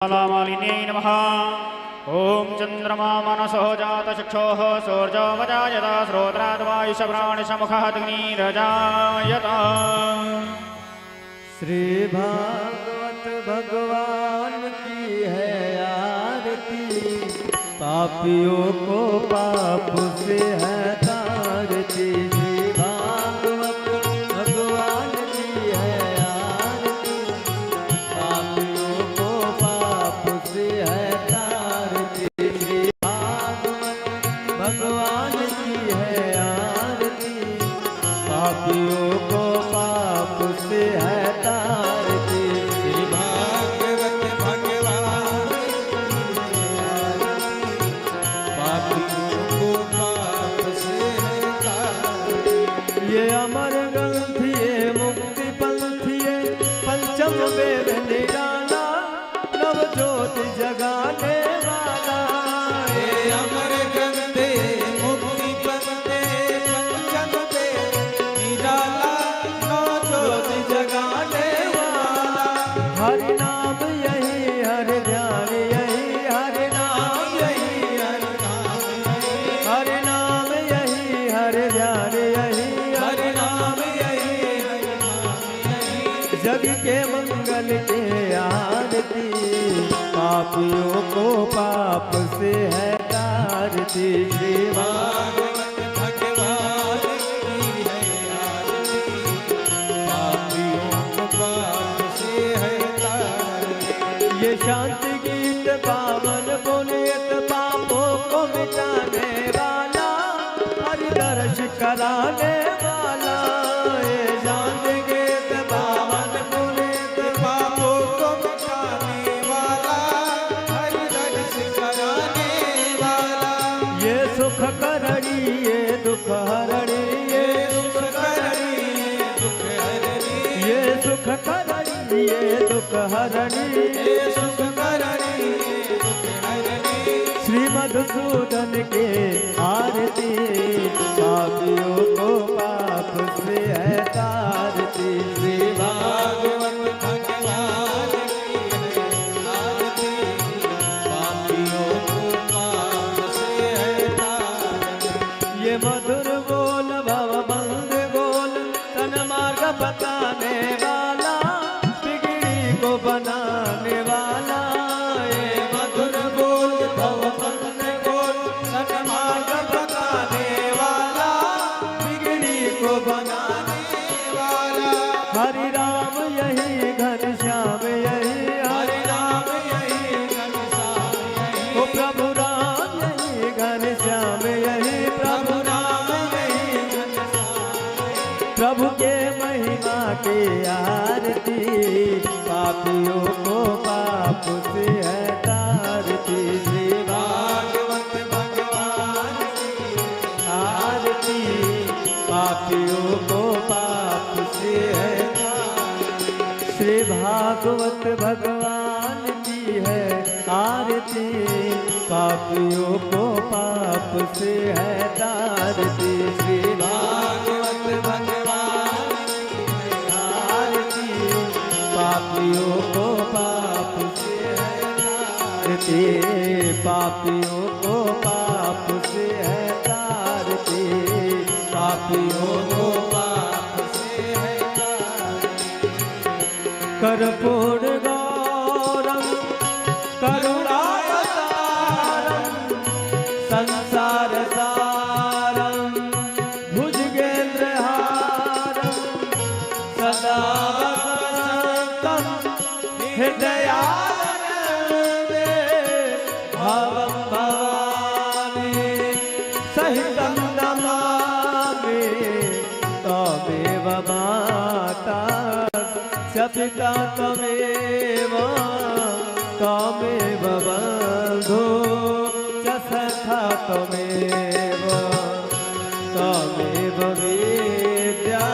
मालिन्यै नमः। ओं चंद्रमा मनसो जातचक्षोः सूर्योऽवजायत श्रोत्राद्वायुषप्राणिसमुखः अग्निरजायत। श्री भागवत भगवान की है आरती, पापियों को पाप से है तारती। श्री भागवत भगवान की है आरती, पापियों को पाप से है तारती। श्री भागवत भगवान की है आरती, पापियों को पाप से है तारती। श्री भागवत भगवान पापियों को पाप से है तारती। ये अमर ग्रंथि ये मुक्ति पंथी ये पंचम वेद निराला, नव ज्योति जगाने वाला। ये अमर ग्रंथि मुक्ति पंथी पंचम वेद निराला, नव ज्योति जगाने वाला। हरि नाम यही हरि ध्यान यही, हरि नाम यही हरि नाम यही, हरि नाम यही हरि ध्यान यही, हरि नाम यही हरि नाम यही। जग के मंगल के आरती, पापियों को पाप से है तारती। श्री भागवत भगवान की है आरती, पापियों को पाप से है तारती। ये शांति गीत पावन पुनीत पापों को मिटाने वाला, हरि दर्श कराने वाला। ये शांति गीत पावन पुनीत पापों को मिटाने वाला, हरि दर्श कराने वाला। ये सुख करणी ये दुख हरणी, ये सुख करणी दुख हरणी, ये सुख करणी ये दुख हरणी। ये सुख करणी दुख हरणी। श्री मधुसूदन के आरती, पापियों को पाप से है तारती। श्री भागवत भगवान की है आरती, पापियों को पाप से है तारती। ये मधुर बोल भव बंद बोल तन मार्ग बताने वाला, बिगड़ी को बनाने वाला। ये मधुर बोल भव बंद बोल सन्मार्ग बताने वाला, बिगड़ी को बनाने वाला। हरि राम यही घनश्याम यही, हरि नाम यही घनश्याम यही, ओ प्रभु राम यही घनश्याम यही, प्रभु नाम यही घनश्याम यही। प्रभु के महिमा की आरती, पापियों को पाप से है तारती। श्री भागवत भगवान की आरती, पापियों को पाप से है तारती। श्री भागवत भगवान की है आरती, पापियों को पाप से है तारती। श्री भागवत भगवान की है आरती, पापियों को पाप से है तारती। पापियों को पाप से है तारती, पापियों को पाप से है तारती। कर्पूर गौरम करुणावतारम, संसार सारम भुजगेन्द्रहारम, सदा वसन्तं हृदयारण्ये, भवं भवानी सहितं नमामि। त्वमेव माता च पिता त्वमेव, त्वमेव बन्धु च सखा त्वमेव, त्वमेव विद्या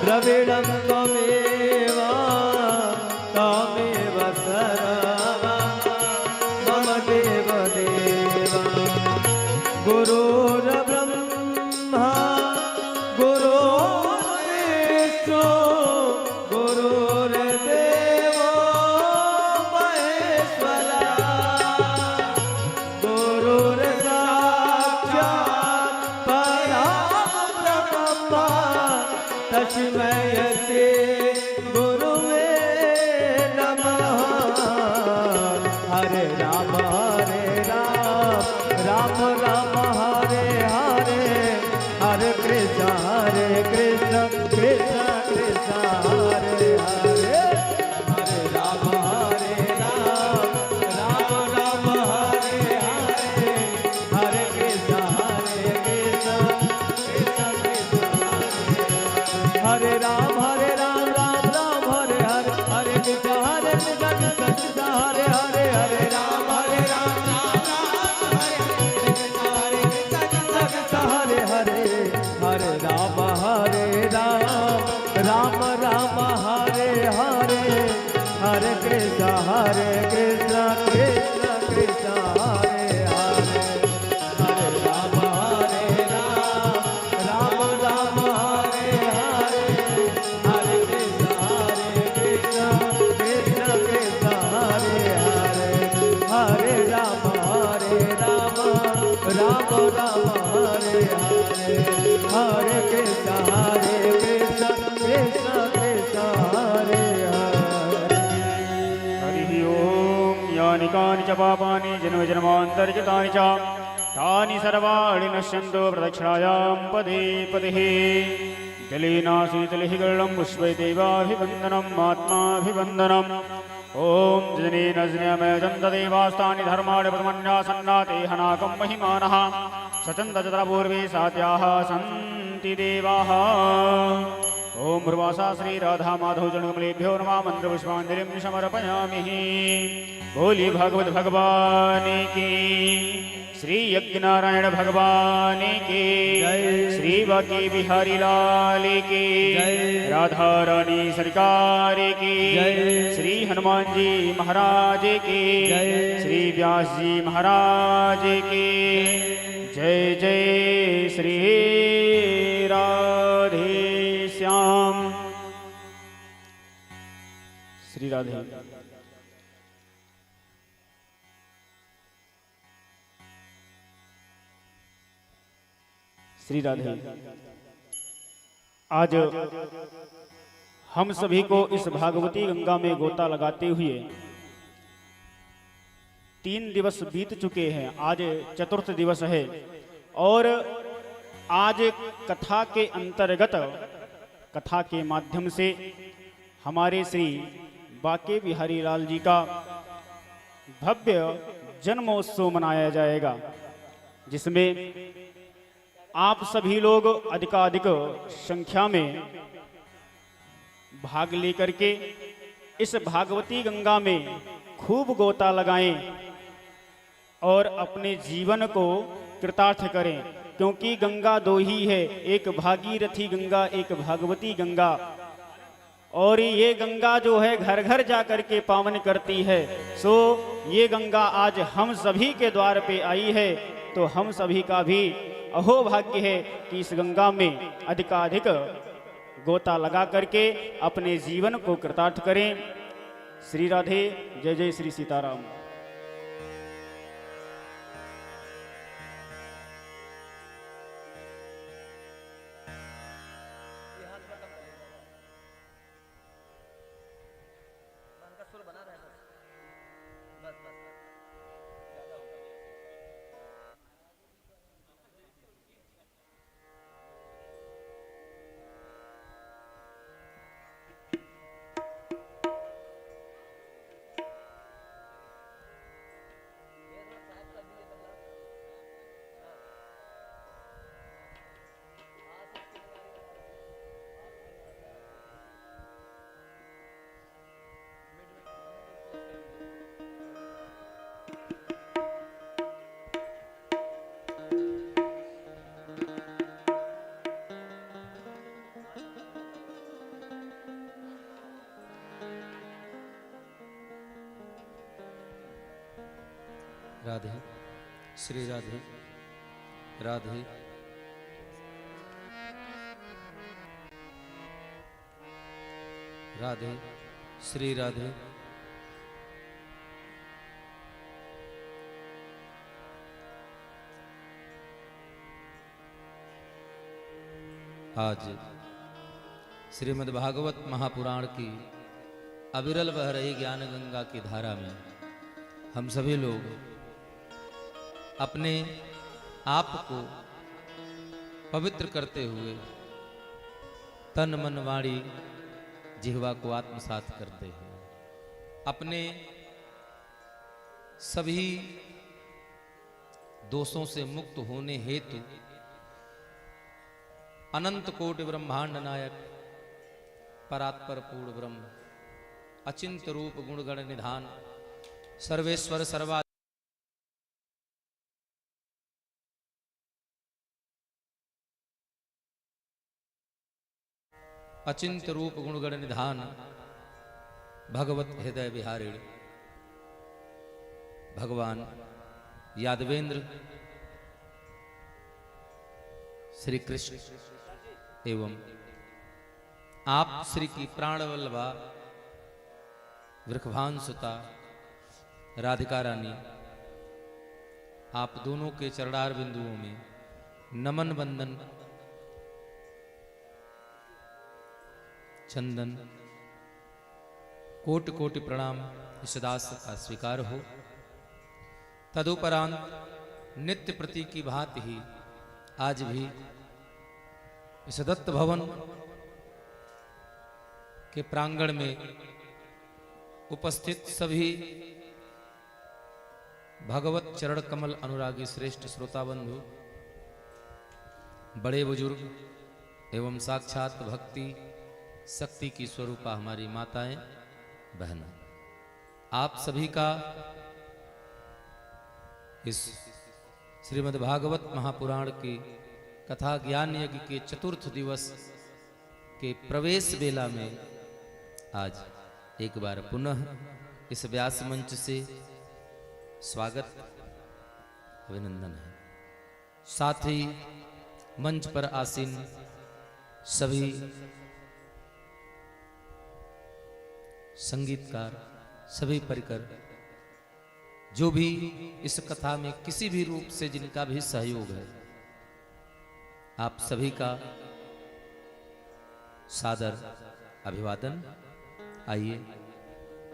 द्रविणं त्वमेव, त्वमेव सर्वं मम देवदेव। गुरुर्ब्रह्मा गुरुर्विष्णु गुरुर्देवो महेश्वरः। तस्मै श्री गुरुवे नमः। हरे राम राम राम हरे हरे, हरे कृष्ण कृष्ण कृष्ण हरे हरे। हरे राम राम राम हरे हरे, हरे कृष्ण कृष्ण कृष्ण हरे राम राम राम हरे हरे, हरे कृष्ण कृष्ण कृष्ण हरे हरे। हरे राम हरे हरे, हरे राम राम राम हरे हरे, हरे कृष्ण कृष्ण कृष्ण हरे हरे। हरे राम राम हरे हरे, हरे कृष्ण कृष्ण कृष्ण हरे हरे। हरे राम राम हरे हरे, हरे कृष्ण कृष्ण कृष्ण हरे हरे। हरि ओम। यानि कानि च पापानि जन्मजन्मान्तर्गतानि च तानि सर्वाणि नश्यन्तो प्रदक्षिणायां पदे पदे। जलेनाशीतलिः गरुडं पुष्पैतेवाभिवन्दनम् आत्माभिवन्दनम्। ॐ जनेन जनेमयजं तदेवास्तानि धर्माणि प्रथमन्यासन्नाते हनाकं महिमानः सचन्द च पूर्वे सात्याः सन्ति देवाः। ओम भ्रुवासा श्री राधा माधव जनकमलेभ्यो नमः। मंत्र पुष्पांजलिं समर्पयामि। बोलिए भागवत भगवान की, श्री यज्ञनारायण भगवान की, श्री बाकी बिहारी लाल की, राधा रानी सरकार की, श्री हनुमान जी महाराज की, श्री व्यास जी महाराज की। जय जय श्री राधे श्याम। श्री राधे। श्री राधे। आज हम सभी को इस भागवती गंगा में गोता लगाते हुए 3 दिवस बीत चुके हैं। आज चतुर्थ दिवस है और आज कथा के अंतर्गत, कथा के माध्यम से हमारे श्री बाके बिहारी लाल जी का भव्य जन्मोत्सव मनाया जाएगा, जिसमें आप सभी लोग अधिकाधिक संख्या में भाग लेकर के इस भागवती गंगा में खूब गोता लगाएं और अपने जीवन को कृतार्थ करें। क्योंकि गंगा 2 ही है, एक भागीरथी गंगा, एक भागवती गंगा। और ये गंगा जो है घर घर जा कर के पावन करती है। सो ये गंगा आज हम सभी के द्वार पे आई है, तो हम सभी का भी अहो भाग्य है कि इस गंगा में अधिकाधिक गोता लगा करके अपने जीवन को कृतार्थ करें। श्री राधे। जय जय श्री सीताराम। राधे। श्री राधे। राधे। राधे। श्री राधे। आज श्रीमद् भागवत महापुराण की अविरल बह रही ज्ञान गंगा की धारा में हम सभी लोग अपने आप को पवित्र करते हुए तन मन वाणी जिह्वा को आत्मसात करते हैं। अपने सभी दोषों से मुक्त होने हेतु अनंत कोटि ब्रह्मांड नायक परात्पर पूर्ण ब्रह्म अचिंत्य रूप गुणगण निधान सर्वेश्वर सर्वा अचिंत्य रूप गुणगण निधान भगवत हृदय विहारिण भगवान यादवेंद्र श्री कृष्ण एवं आप श्री की प्राणवल्लभा वृषभान सुता राधिका रानी, आप दोनों के चरणार बिंदुओं में नमन बंदन चंदन कोटि कोटि प्रणाम इस दास का स्वीकार हो। तदुपरांत नित्य प्रति की भांति ही आज भी इस दत्त भवन के प्रांगण में उपस्थित सभी भगवत चरण कमल अनुरागी श्रेष्ठ श्रोता बंधु, बड़े बुजुर्ग एवं साक्षात भक्ति शक्ति की स्वरूपा हमारी माताएं बहनों, आप सभी का इस श्रीमद् भागवत महापुराण की कथा ज्ञान यज्ञ के चतुर्थ दिवस के प्रवेश बेला में आज एक बार पुनः इस व्यास मंच से स्वागत अभिनंदन है। साथ ही मंच पर आसीन सभी संगीतकार, सभी परिकर, जो भी इस कथा में किसी भी रूप से जिनका भी सहयोग है, आप सभी का सादर अभिवादन। आइए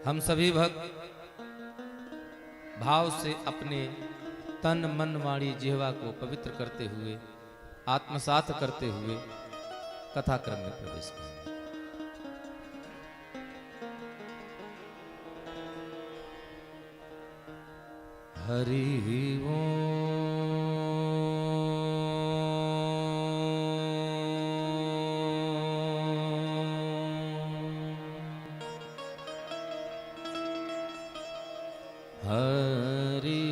हम सभी भक्त भाव से अपने तन मन वाणी जिह्वा को पवित्र करते हुए आत्मसात करते हुए कथा क्रम में प्रवेश करें। हरि ओम हरि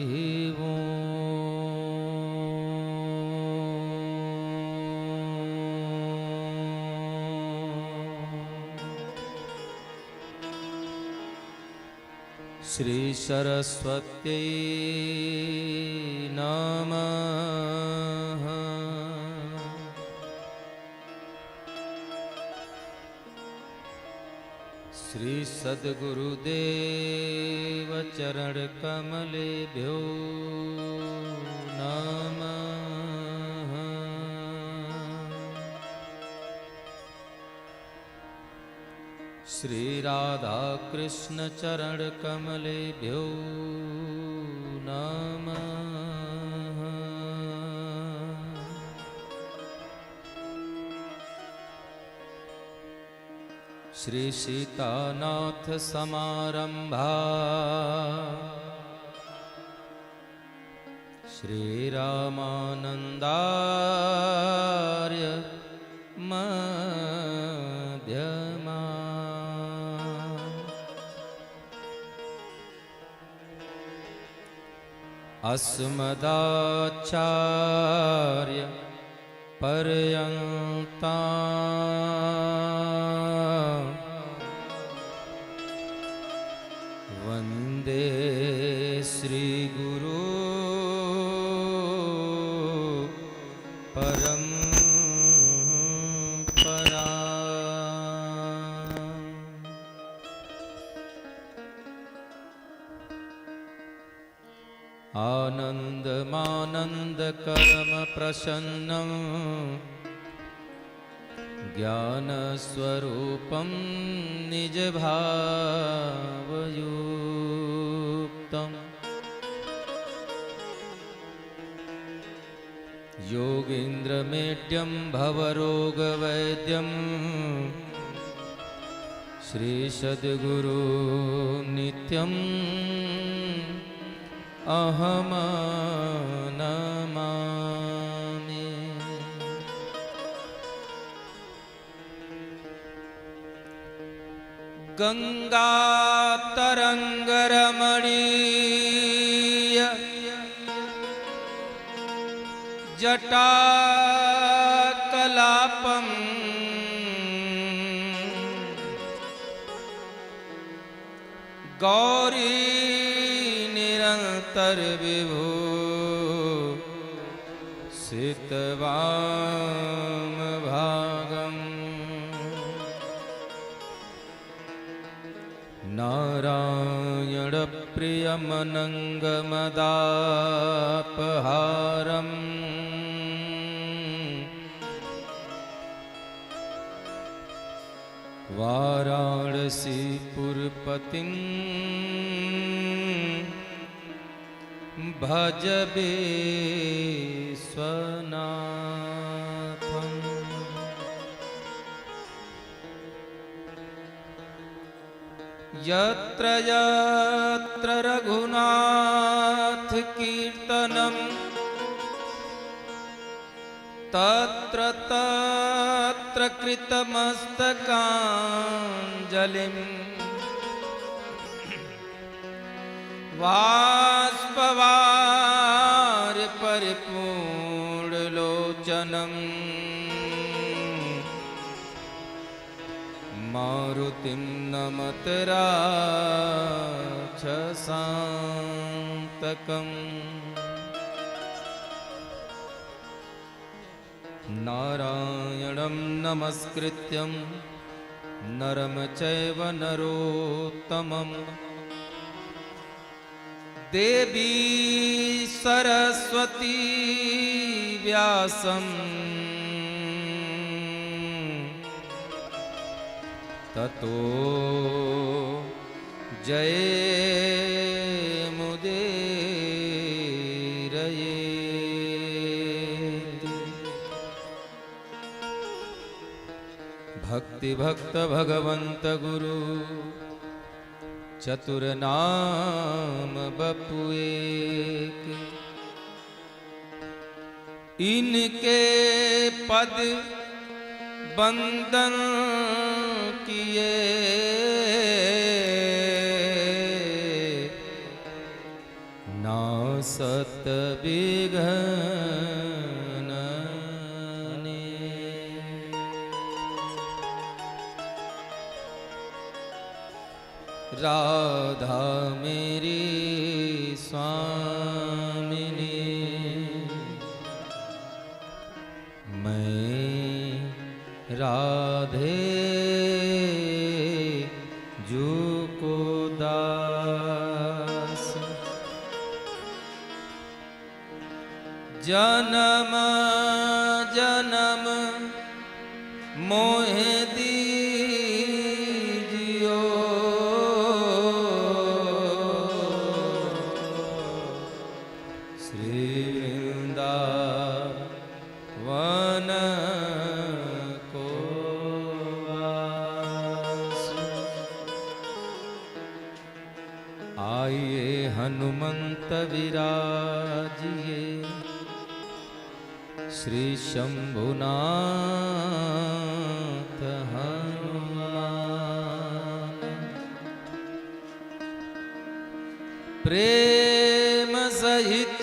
श्री सरस्वत्यै नमः। श्री सद्गुरुदेव चरण कमलेभ्यो नमः। श्री राधा कृष्ण चरण कमलेभ्यो नमः। श्री सीतानाथ समारंभा श्री रामानंदार्य मध्यमा। अस्मदाचार्य पर्यन्ता वंदे श्री गुरु परंपरा। आनंद मानंद कर्म प्रसन्नं ज्ञान स्वरूपम निज भावयुक्तम योगीन्द्रमेड्यं भवरोगवैद्यं श्री सद्गुरु नित्यं अहम नमामि। गंगा तरंग रमणीय जटा कलापम गौरी निरंतर विभु सितवाम भागम नारायण प्रियमनंगमदापहारम् वाराणसीपुरपतिं भज विश्वनाथम्। यत्र यत्र रघुनाथ कीर्तनं तत्र तत्र कृतमस्तकाञ्जलिं बाष्पवार परिपूर्णलोचनं मारुतिं नमत राक्षसान्तकम्। नारायणं नमस्कृत्यं नरं चैव नरोत्तमं देवी सरस्वती व्यासं ततो जयमुदीरये। भक्ति भक्त भगवंत गुरु चतुर नाम बपु एक, इनके पद बंदन किए नासत विघ्न ने। राधा मेरी स्वामिनी मैं राधे जो को दास। जन्म जन्म मोहे दीजियो श्री वृंदावन को वास। आइए हनुमंत विराजिए श्री शंभुनाथ हनुमान। प्रेम सहित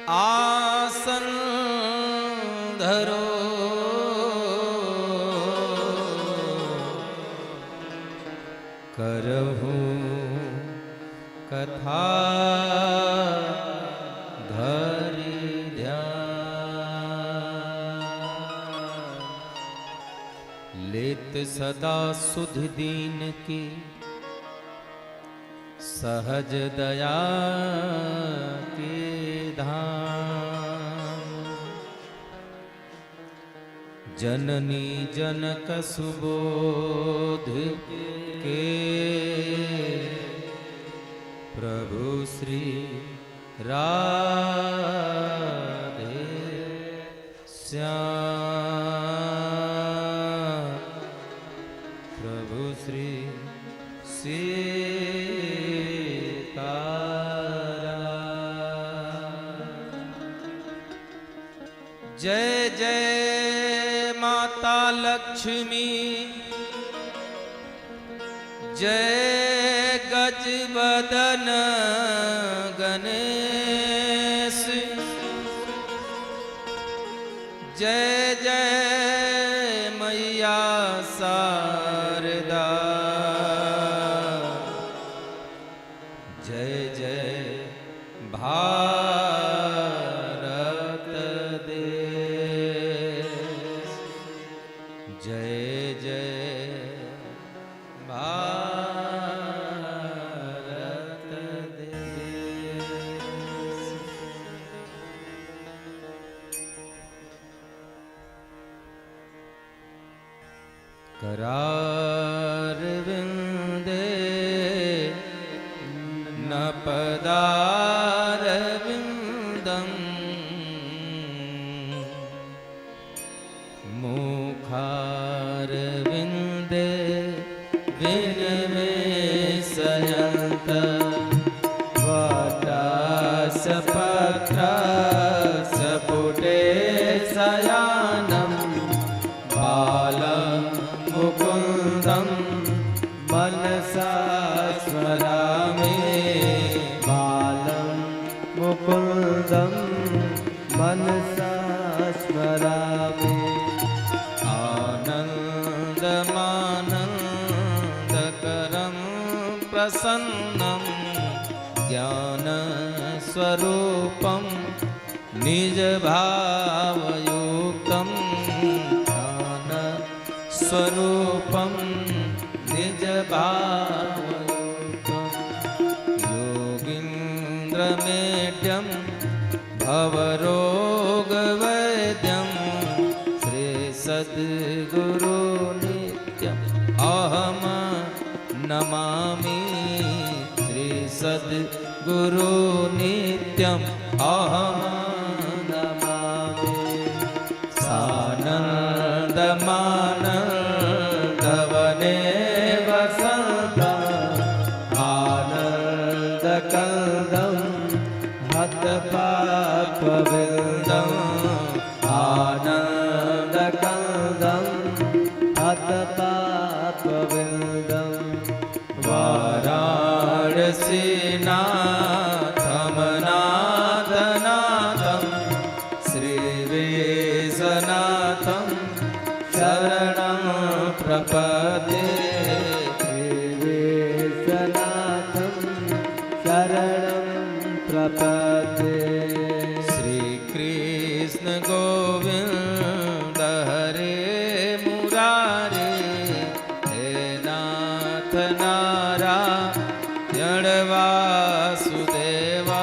आसन धरो करहु कथा धरि ध्यान। लेत सदा सुध दीन की सहज दया के धाम। जननी जनक सुबोध के प्रभु श्री राधे श्याम प्रभु श्री सीताराम। जय जय माता लक्ष्मी, जय गजबदन गणेश, जय जय मैया शारदा, जय जय भारत देश, जय जय भारत देश। करार विंदे न पदार विंदम, मुखार विंदे विनिवेशयन्त, वटासपत्रासपुटे शयानं बालं मुकुन्दं मनसा स्मरामि, बालं मुकुन्दं मनसा स्मरामि। आनन्दमानन्दकरं प्रसन्नं ज्ञानस्वरूपं निजभावयुक्तं, ज्ञानस्वरूपं निजभावयुक्तं, योगीन्द्रमेढ्यं भवरोगवैद्यं, श्री सद्गुरु नित्यम् अहं नमामि, श्री सद्गुरु नित्यम् अहं नमामि। सानन्दमानन्दवने वसन्तम् आनन्दकन्दं हतपापविन्दम्, आनन्दकन्दं हतपापविन्दम्, वाराणसीनाथं नाथनाथं, श्रीवेशनाथं शरणं प्रपद्ये, श्रीवेशनाथं शरणं प्रपद्ये। श्रीकृष्ण गोविन्द हरे मुरारे, हे नाथ नारायण वासुदेवा,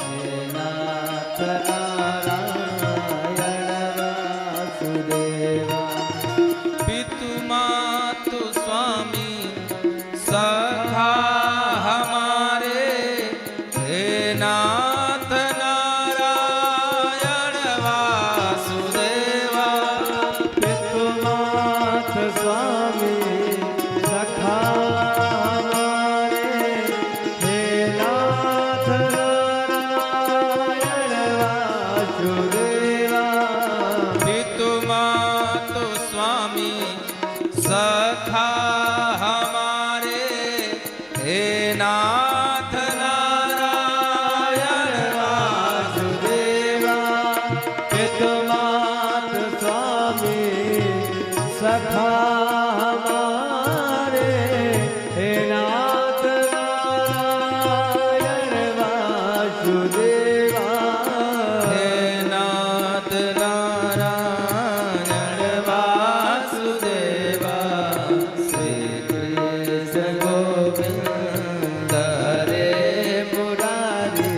हे नाथ नारायण वासुदेवा। पितु मातु स्वामी सखा हमारे, हे नाथ नारायण वासुदेवा। पितु मात स्वामी सखा हमारे, हे नाथ नारायण वासुदेवा। पितु मातु स्वामी सखा हमारे, हे नाथ नारायण वासुदेवा। पितु मात स्वामी सखा हमारे, हे नाथ नारायण वासुदेवा। हे नाथ नारायण वासुदेवा। श्री कृष्ण गोविंद हरे मुरारी,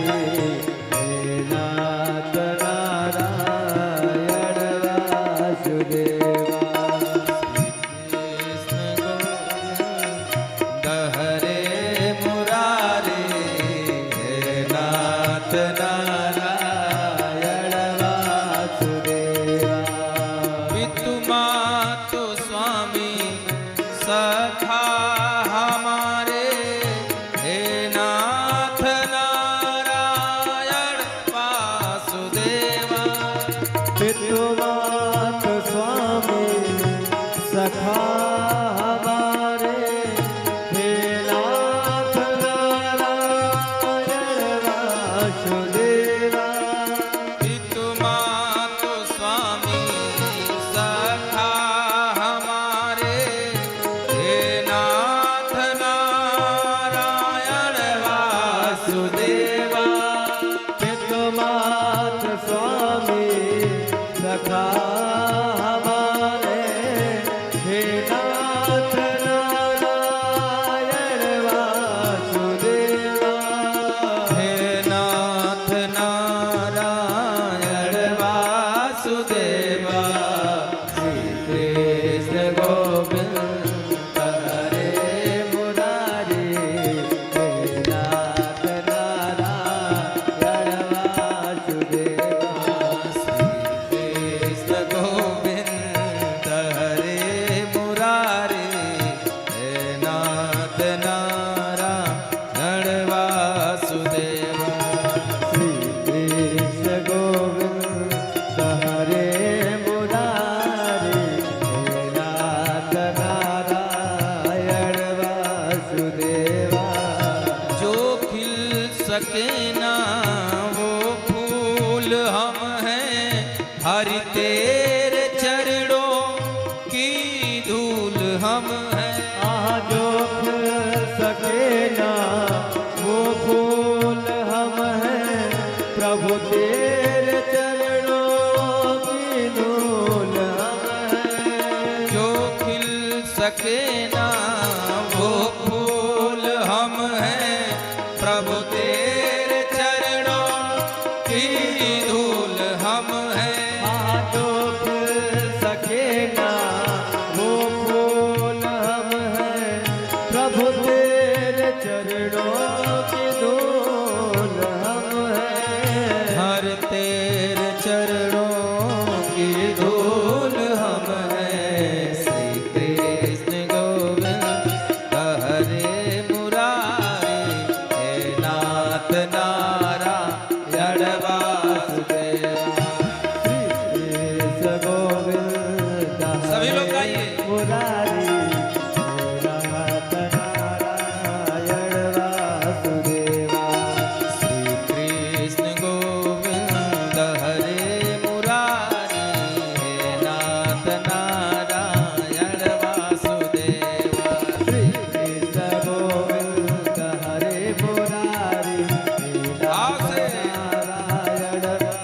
हे नाथ नारायण वासुदेवा। नारायण वासुदेवा पितु मातु स्वामी सखा हमारे, हे नाथ नारायण वासुदेवा। पितु मातु स्वामी सखा हमारे, हे नाथ नारायण वासुदेवा। पितु मातु स्वामी सखा हमारे, हे नाथ नारायण वासुदेवा। पितु मातु स्वामी सखा हमारे, हे नाथ नारायण वासुदेवा। हे नाथ नारायण वासुदेवा। श्री कृष्ण गोविंद हरे मुरारी, हे नाथ नारायण वासुदेवा। कृष्ण गोविंद हरे मुरारे, हे नाथ नारायण वासुदेवा। श्री कृष्ण गोविंद हरे मुरारी, हे नाथ नारायण वासुदेवा। जो खिल सके ना वो फूल हम हैं, हरि तेरे चरणों की धूल हम हैं। जो खिल सके ना वो फूल हम हैं, प्रभु तेरे चरणों की धूल हम हैं। जो खिल सके ना वो फूल हम हैं, प्रभु तेरे चरणों की धूल हम हैं। जो खिल सके ना वो फूल हम हैं, प्रभु तेरे चरणों की धूल हम हैं। हर तेरे चरणों की धूल हम हैं। श्री कृष्ण गोविंद हरे मुरारे, हे नाथ नारायण वासुदेवा। कृष्ण गोविंद सभी लोग गाइए। मुरारी, नाथ नारायण वासुदेवा। श्री कृष्ण गोविंद हरे मुरारे, हे नाथ नारायण वासुदेवा। श्री कृष्ण गोविंद हरे मुरारी, नारायण वासुदेवा।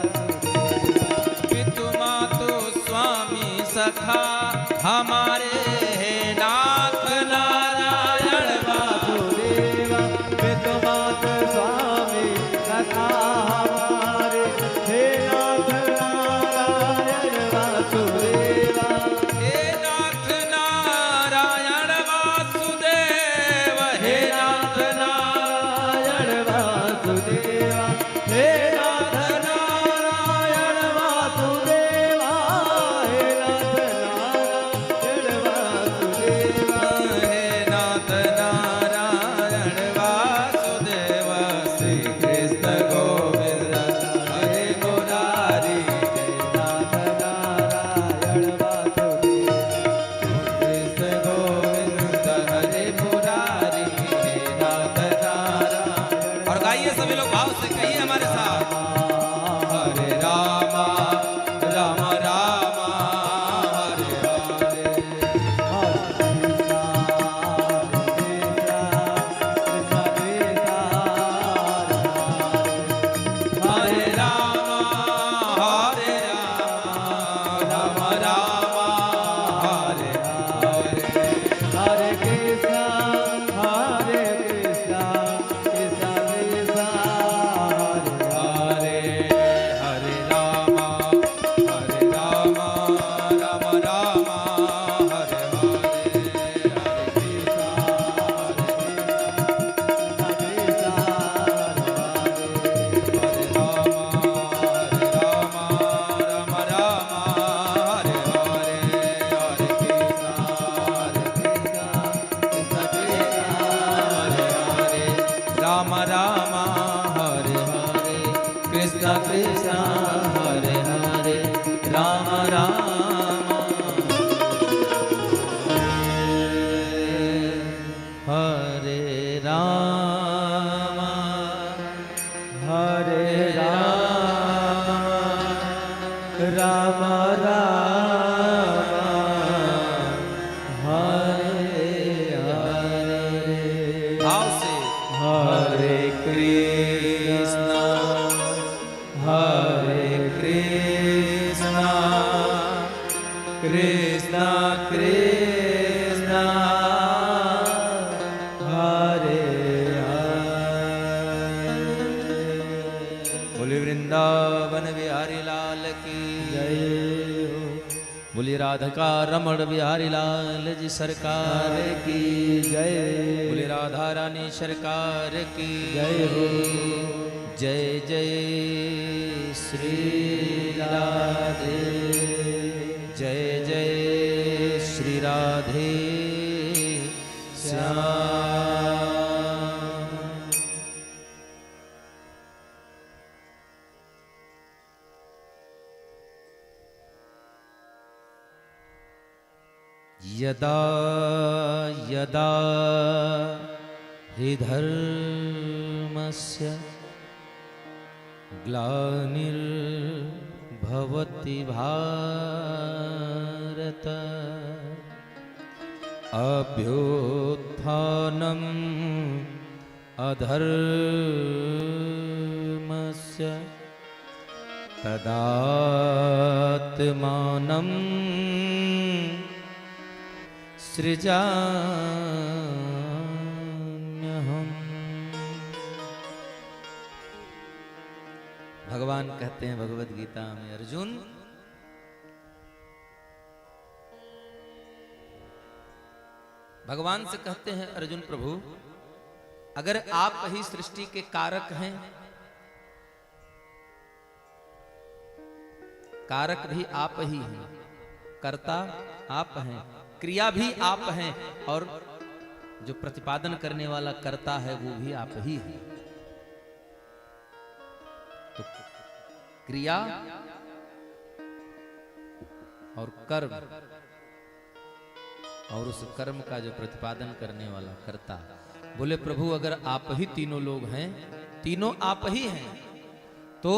पितु मातु स्वामी सखा हमारे, हे नाथ नारायण वासुदेवा। पितु मातु स्वामी सखा हमारे, हे नाथ नारायण वासुदेवा। हे नाथ नारायण वासुदेव, हे नाथ नारायण वासुदेवा, हे नाथ नारायण वासुदेवा। हे नाथ नारायण वासुदेवा। हे नाथ नारायण वासुदेव। श्री कृष्ण गोविंद हरे मुरारी, हे नाथ नारायण वासुदेवा। कृष्ण गोविंद हरे मुरारी, हे नाथ नारायण। और गाइए सभी लोग भाव से कहिए हमारे साथ। हरे रामा राम राम हरे हरे, हरे राम हरे राम राम राम हरे हरे। हरे कृष्णा कृष्णा कृष्णा कृष्णा हरे कृष्णा हरे हरे राम राम हरे राम हरे राम राम राम हरे हरे भाव से हरे कृष्णा हरे कृष्णा कृष्णा कृष्णा हरे हरे बोले वृंदावन बिहारी लाल की जय हो बोले राधिका रमण बिहारी लाल जी सरकार की जय बोले राधा रानी सरकार की जय हो जय जय श्री राधे जय जय श्री राधे श्याम। यदा यदा हि धर्मस्य ग्लानिर्भवति भारत अभ्युत्थानम् अधर्मस्य तदात्मानं सृजाम्यहम्। भगवान कहते हैं भगवत गीता में, अर्जुन भगवान से कहते हैं अर्जुन प्रभु, अगर आप ही सृष्टि के कारक हैं, कारक भी आप ही हैं, कर्ता आप हैं, क्रिया भी आप हैं, और जो प्रतिपादन करने वाला कर्ता है वो भी आप ही है। तो क्रिया और कर्म और उस कर्म का जो प्रतिपादन करने वाला कर्ता, बोले प्रभु अगर आप ही तीनों लोग हैं, तीनों आप ही हैं, तो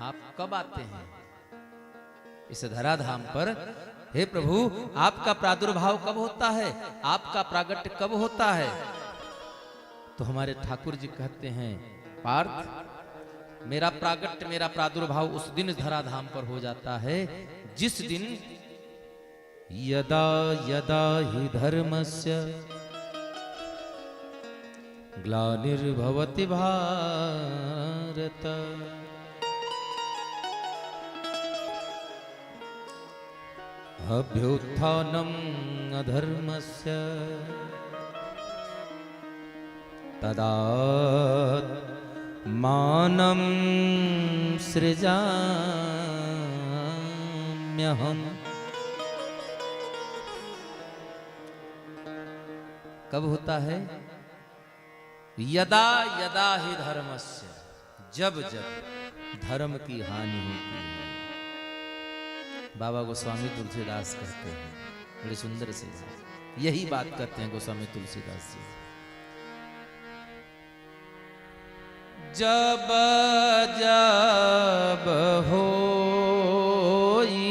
आप कब आते हैं इस धराधाम पर? हे प्रभु आपका प्रादुर्भाव कब होता है, आपका प्रागट्य कब होता है? तो हमारे ठाकुर जी कहते हैं, पार्थ मेरा प्रागट्य मेरा प्रादुर्भाव उस दिन धराधाम पर हो जाता है जिस दिन यदा यदा हि धर्मस्य ग्लानिर्भवति भारत अभ्युत्थानम् अधर्मस्य तदात्मानं सृजाम्यहम्। कब होता है? यदा यदा हि धर्मस्य, जब जब धर्म की हानि होती है। बाबा गोस्वामी तुलसीदास कहते हैं, बड़ी सुंदर से यही बात कहते हैं गोस्वामी तुलसीदास जी। जब जब होई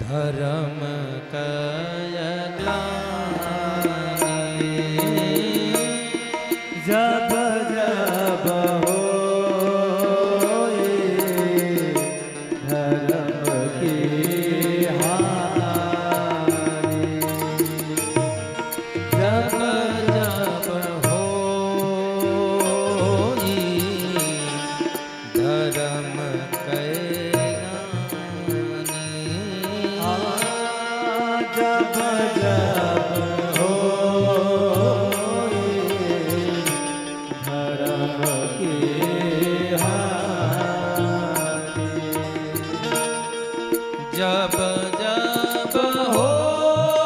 धर्म कय ग्लानि, जब जब होई धर्म की हानि, जब जब होई धर्म कय ग्लानि, जब जब होई धर्म की हानि, जब जब होई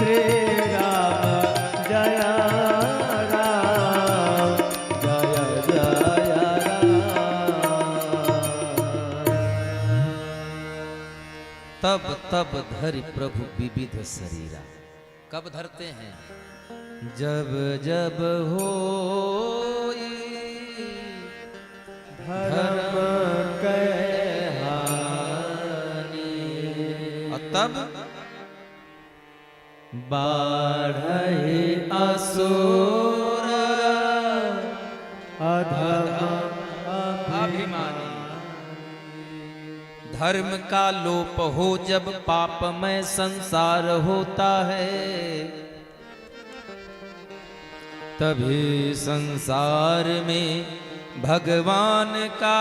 हरे राम जय राम जय जय राम। तब तब धरि प्रभु विविध शरीरा। कब धरते हैं? जब जब हो धर्म के हानि और तब बाढ़े असुर अधम अभिमानी। धर्म का लोप हो जब पापमय संसार होता है, तभी संसार में भगवान का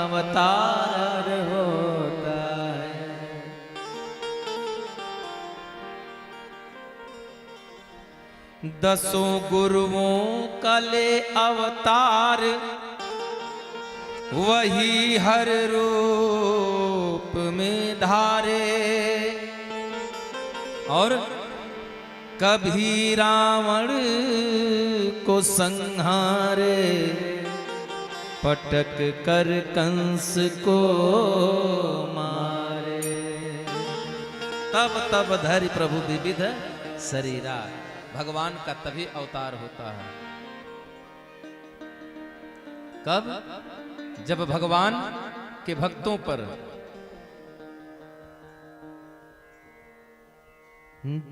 अवतार होता है। दसों गुरुओं का ले अवतार, वही हर रूप में धारे। और कभी रावण को संहारे, पटक कर कंस को मारे। तब तब धरि प्रभु विविध शरीरा। भगवान का तभी अवतार होता है कब? जब भगवान के भक्तों पर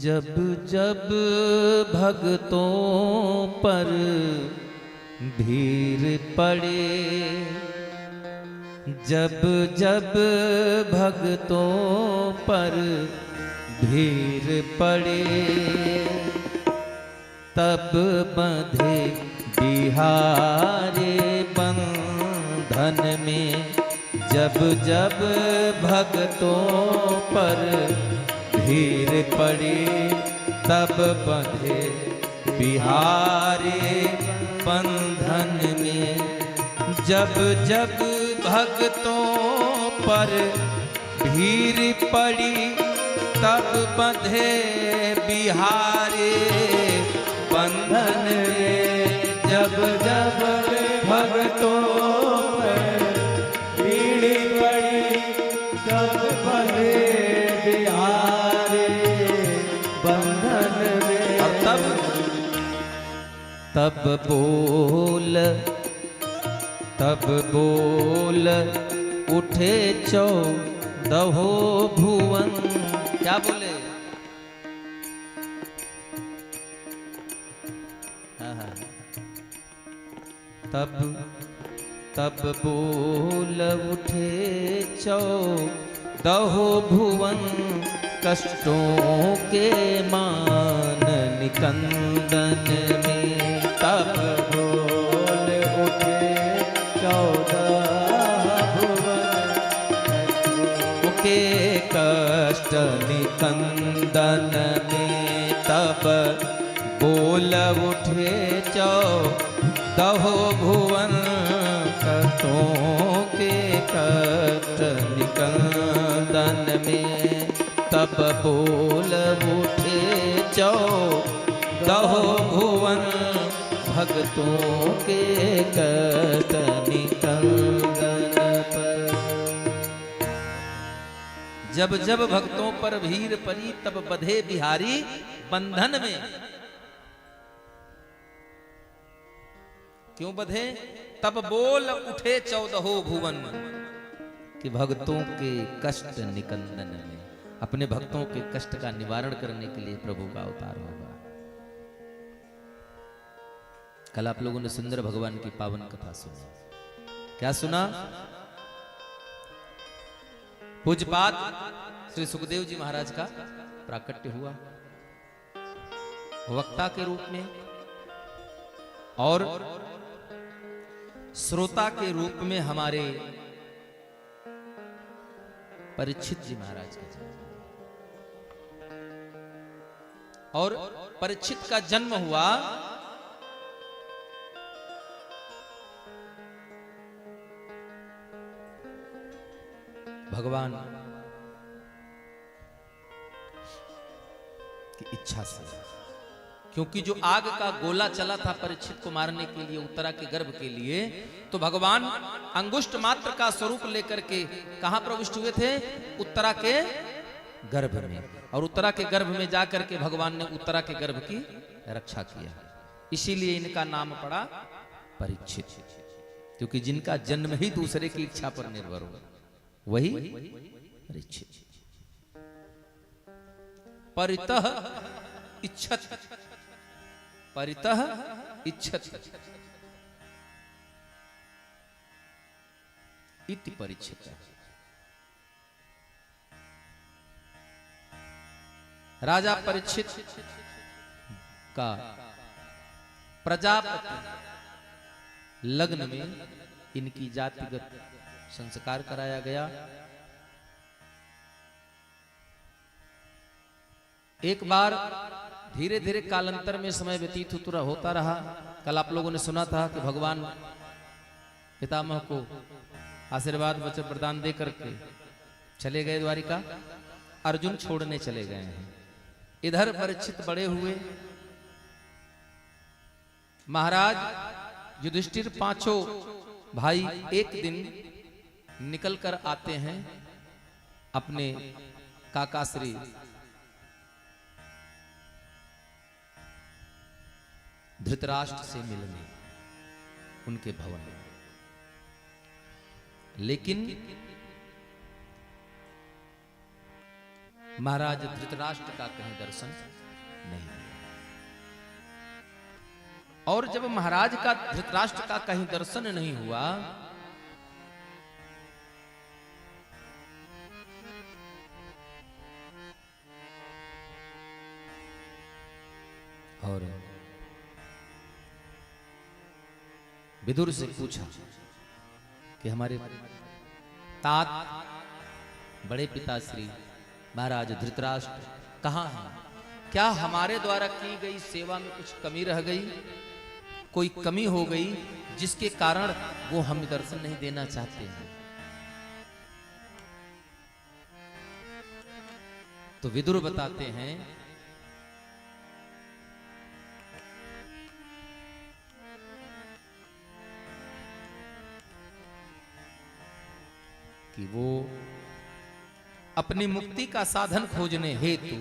जब जब भक्तों पर भीड़ पड़े, जब जब भक्तों पर भीड़ पड़े, तब बंधे बिहारे बंधन में। जब जब भक्तों पर भीड़ पड़ी, तब बंधे बिहारे बंधन में। जब जब भक्तों पर भीड़ पड़ी, तब बंधे बिहारे बंधन में। जब जब भक्तों पर भीड़ पड़ी, तब बंधे बिहारे बंधन में। और तब बोल उठे चौदहो भुवन। क्या बोले? तब बोल उठे चौदहो भुवन। कष्टों के मान निकंदन में। तब बोल उठे 14 भुवन। के कष्ट निकंदन में। तब बोल उठे चौदहो भुवन। कष्टों के कष्ट निकंदन में। तब बोल उठे चौदहो भुवन। भक्तों के कष्ट निकंदन पर। जब जब भक्तों पर भीड़ पड़ी, तब बंधे बिहारी बंधन में। क्यों बंधे? तब बोल उठे चौदहो भुवन। कि भक्तों के कष्ट निकंदन में, अपने भक्तों के कष्ट का निवारण करने के लिए प्रभु का अवतार होगा। कल आप लोगों ने सुंदर भगवान की पावन कथा सुनी। क्या सुना? पूज्यपाद श्री सुखदेव जी महाराज का प्राकट्य हुआ वक्ता के रूप में, और श्रोता के रूप में हमारे परीक्षित जी महाराज का जन्म। और परीक्षित का जन्म हुआ भगवान की इच्छा से, क्योंकि जो आग का गोला चला था परीक्षित को मारने के लिए, उत्तरा के गर्भ के लिए, तो भगवान अंगुष्ठ मात्र का स्वरूप लेकर के कहां प्रविष्ट हुए थे? उत्तरा के गर्भ में। और उत्तरा के गर्भ में जाकर के भगवान ने उत्तरा के गर्भ की रक्षा किया। इसीलिए इनका नाम पड़ा परीक्षित, क्योंकि जिनका जन्म ही दूसरे की इच्छा पर निर्भर हो, वही परीक्षित। परितः इच्छत, परितः इच्छत इति परीक्षित। राजा परीक्षित का प्रजापति लग्न में इनकी जातिगत संस्कार कराया गया। एक बार धीरे धीरे कालांतर में समय व्यतीत होता रहा। कल आप लोगों ने सुना था कि भगवान पितामह को आशीर्वाद वचन प्रदान दे करके चले गए द्वारिका। अर्जुन छोड़ने चले गए हैं। इधर परीक्षित बड़े हुए। महाराज युधिष्ठिर पांचों भाई एक दिन निकल कर आते हैं अपने काका श्री धृतराष्ट्र से मिलने उनके भवन में, लेकिन महाराज धृतराष्ट्र का कहीं दर्शन नहीं। और जब महाराज का धृतराष्ट्र का कहीं दर्शन नहीं हुआ, और विदुर से पूछा कि हमारे तात बड़े पिताश्री महाराज धृतराष्ट्र कहाँ हैं? क्या हमारे द्वारा की गई सेवा में कुछ कमी रह गई, कोई कमी हो गई जिसके कारण वो हमें दर्शन नहीं देना चाहते हैं? तो विदुर बताते हैं कि वो अपनी मुक्ति का साधन खोजने हेतु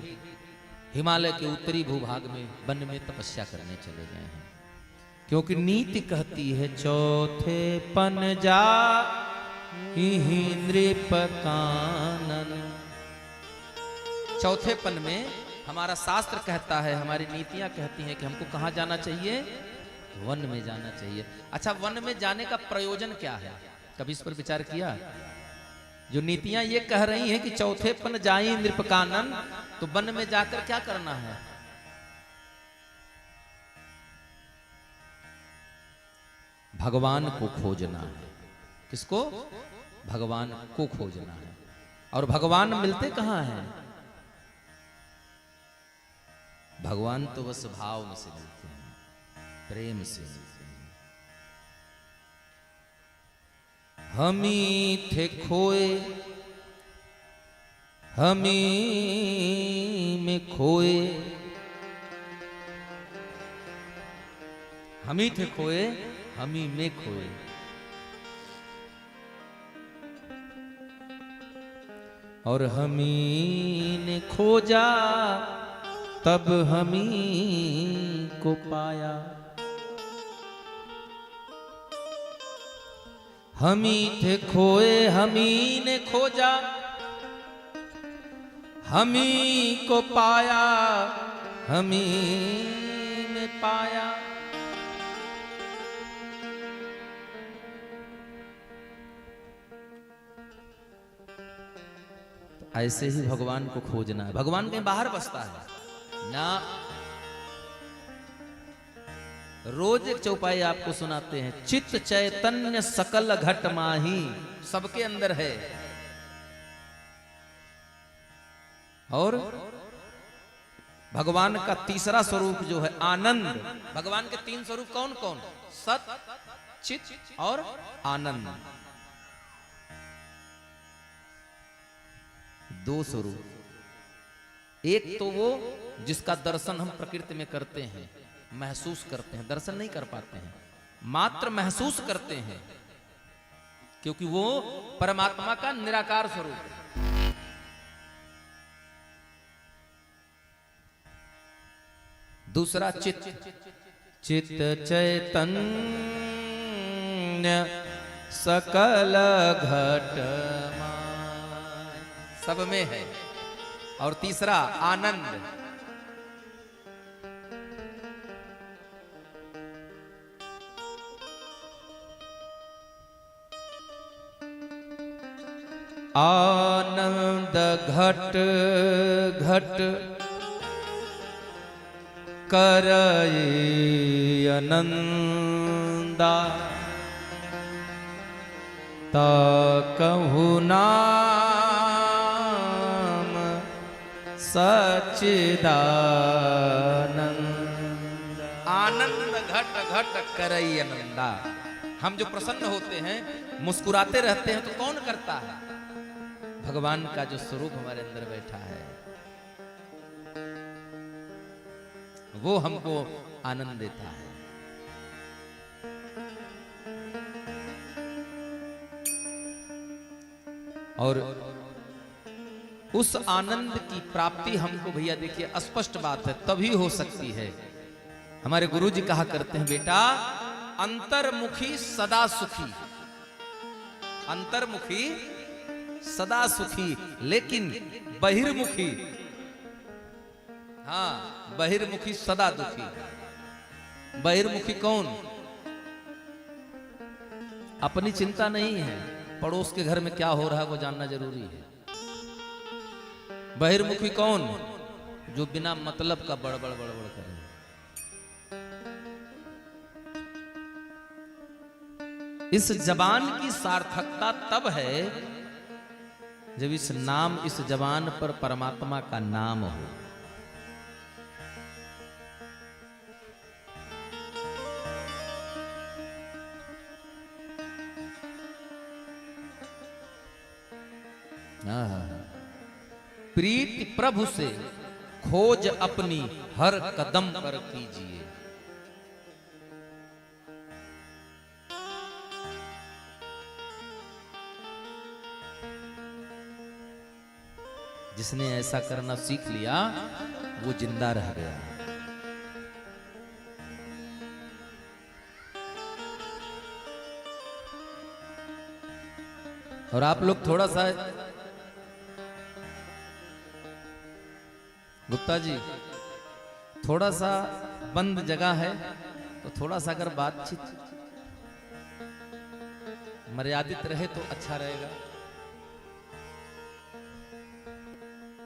हिमालय के उत्तरी भूभाग में वन में तपस्या करने चले गए हैं। क्योंकि नीति कहती है चौथे पन जा नृप कानन। चौथे पन में हमारा शास्त्र कहता है, हमारी नीतियां कहती हैं कि हमको कहां जाना चाहिए? वन में जाना चाहिए। अच्छा, वन में जाने का प्रयोजन क्या है? कभी इस पर विचार किया? जो नीतियां ये कह रही हैं कि चौथे पन जाई नृप कानन, तो वन में जाकर क्या करना है? भगवान को खोजना है। किसको? भगवान को खोजना है। और भगवान मिलते कहां हैं? भगवान तो बस भाव में से मिलते हैं, प्रेम से मिलते हैं। हमी थे खोए हमी में खोए, हमी थे खोए हमी में खोए। और हमी ने खोजा तब हमी को पाया। हमी थे खोए हमी ने खोजा, हमी को पाया हमी ने पाया। तो ऐसे ही भगवान को खोजना है। भगवान कहीं बाहर बसता है ना। रोज एक चौपाई आपको सुनाते हैं, चित्त चैतन्य सकल घट माही, सबके अंदर है। और भगवान का तीसरा स्वरूप जो है आनंद। भगवान के तीन स्वरूप कौन कौन? सत, चित और आनंद। दो स्वरूप, एक तो वो जिसका दर्शन हम प्रकृति में करते हैं, महसूस करते हैं, दर्शन नहीं कर पाते हैं, मात्र महसूस करते हैं, क्योंकि वो परमात्मा का निराकार स्वरूप है। दूसरा चित्त, चित्त चैतन्य सकल घटमाय, सब में है। और तीसरा आनंद, आनंद घट घट करई अनंदा, ता कहु नाम सच्चिदानंद। आनंद घट घट करई आनंदा। हम जो प्रसन्न होते हैं, मुस्कुराते रहते हैं, तो कौन करता है? भगवान का जो स्वरूप हमारे अंदर बैठा है, वो हमको आनंद देता है। और उस आनंद की प्राप्ति हमको, भैया देखिए स्पष्ट बात है, तभी हो सकती है। हमारे गुरुजी कहा करते हैं, बेटा अंतर्मुखी सदा सुखी, अंतर्मुखी सदा सुखी, लेकिन बहिर्मुखी, हाँ बहिर्मुखी सदा दुखी। बहिर्मुखी कौन? अपनी चिंता नहीं है, पड़ोस के घर में क्या हो रहा है वो जानना जरूरी है। बहिर्मुखी कौन? जो बिना मतलब का बड़बड़ बड़बड़ करे। इस जबान की सार्थकता तब है जब इस नाम, इस जबान पर परमात्मा का नाम हो। प्रीति प्रभु से खोज अपनी हर कदम पर कीजिए। जिसने ऐसा करना सीख लिया वो जिंदा रह गया। और आप लोग थोड़ा सा, गुप्ता जी, थोड़ा सा बंद जगह है तो थोड़ा सा अगर बातचीत मर्यादित रहे तो अच्छा रहेगा।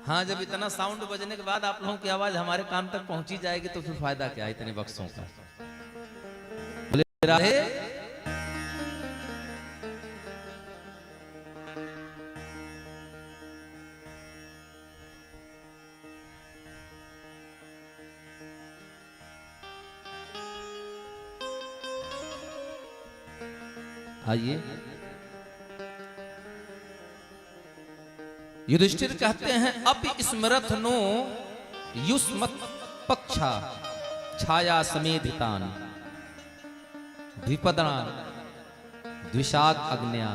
हाँ, जब इतना साउंड बजने के बाद आप लोगों की आवाज हमारे कान तक पहुंची जाएगी तो फिर फायदा क्या है इतने बक्सों का। बोले राधे। आइए, युधिष्ठिर कहते हैं, अपि स्मरथ नो युष्मत् पक्षा छाया समेधितान द्विपदान द्विषाग अग्न्या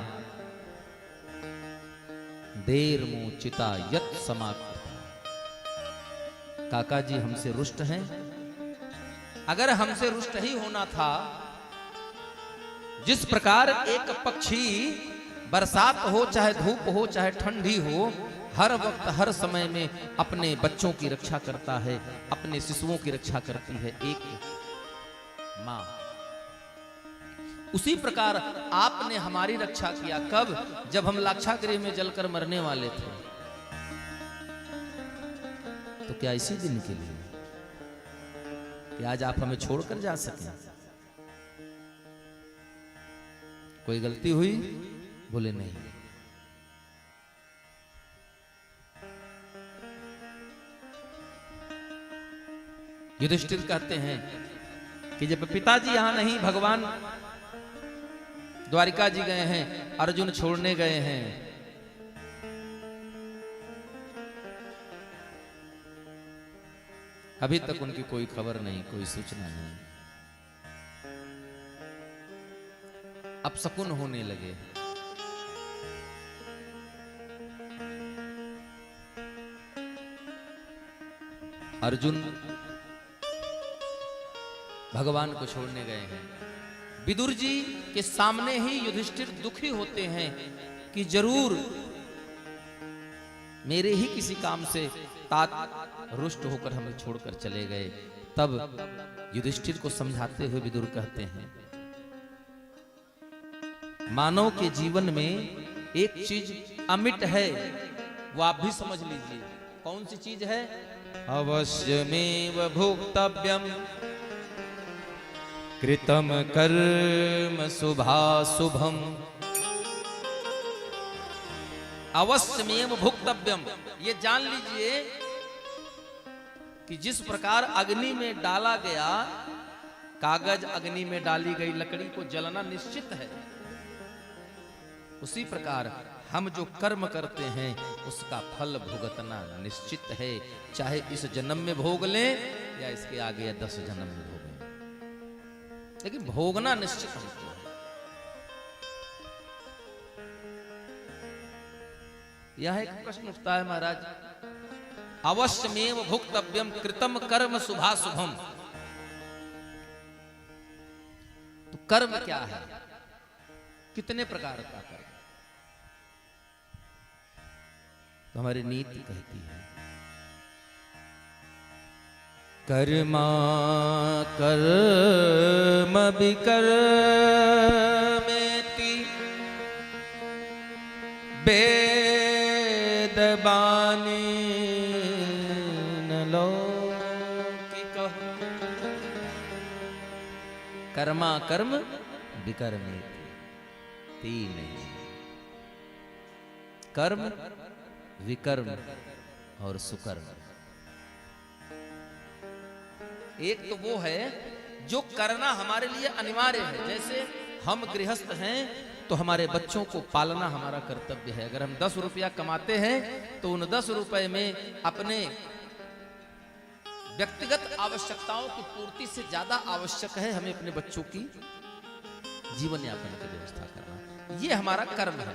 देर मोचिता यत समाकृता। काका जी हमसे रुष्ट हैं। अगर हमसे रुष्ट ही होना था, जिस प्रकार एक पक्षी बरसात हो चाहे धूप हो चाहे ठंडी हो, हर वक्त हर समय में अपने बच्चों की रक्षा करता है, अपने शिशुओं की रक्षा करती है एक मां, उसी प्रकार आपने हमारी रक्षा किया। कब? जब हम लाक्षागृह में जलकर मरने वाले थे। तो क्या इसी दिन के लिए कि आज आप हमें छोड़कर जा सकें? कोई गलती हुई? बोले नहीं। युधिष्ठिर कहते हैं कि जब पिताजी यहां नहीं, भगवान द्वारिका जी गए हैं, अर्जुन छोड़ने गए हैं, अभी तक उनकी कोई खबर नहीं, कोई सूचना नहीं। अब शकुन होने लगे। अर्जुन भगवान को छोड़ने गए हैं। विदुर जी के सामने ही युधिष्ठिर दुखी होते हैं कि जरूर मेरे ही किसी काम से तात रुष्ट होकर हमें छोड़कर चले गए। तब युधिष्ठिर को समझाते हुए विदुर कहते हैं, मानव के जीवन में एक चीज अमिट है, वो आप भी समझ लीजिए। कौन सी चीज है? अवश्यमेव भोक्तव्यम कृतम कर्म शुभाशुभम। अवश्यमेव भोक्तव्यम, ये जान लीजिए कि जिस प्रकार अग्नि में डाला गया कागज, अग्नि में डाली गई लकड़ी को जलना निश्चित है, उसी प्रकार हम जो कर्म करते हैं उसका फल भुगतना निश्चित है, चाहे इस जन्म में भोग लें या इसके आगे या 10 जन्म में भोगें, लेकिन भोगना निश्चित हमको है। यह एक प्रश्न उठता है महाराज, अवश्यमेव भुक्तव्यम कृतम कर्म शुभाशुभम, तो कर्म क्या है? कितने प्रकार का कर्म? तो हमारी नीति कहती है, कर्मा कर्म विकर्मेति वेदबानी न लौकिकः। कर्मा कर्म विकर्मेति, तीन कर्म, विकर्म और सुकर्म। एक तो वो है जो करना हमारे लिए अनिवार्य है, जैसे हम गृहस्थ हैं तो हमारे बच्चों को पालना हमारा कर्तव्य है। अगर हम 10 रुपया कमाते हैं तो उन 10 रुपए में अपने व्यक्तिगत आवश्यकताओं की पूर्ति से ज्यादा आवश्यक है हमें अपने बच्चों की जीवन यापन की व्यवस्था करना। ये हमारा कर्म है,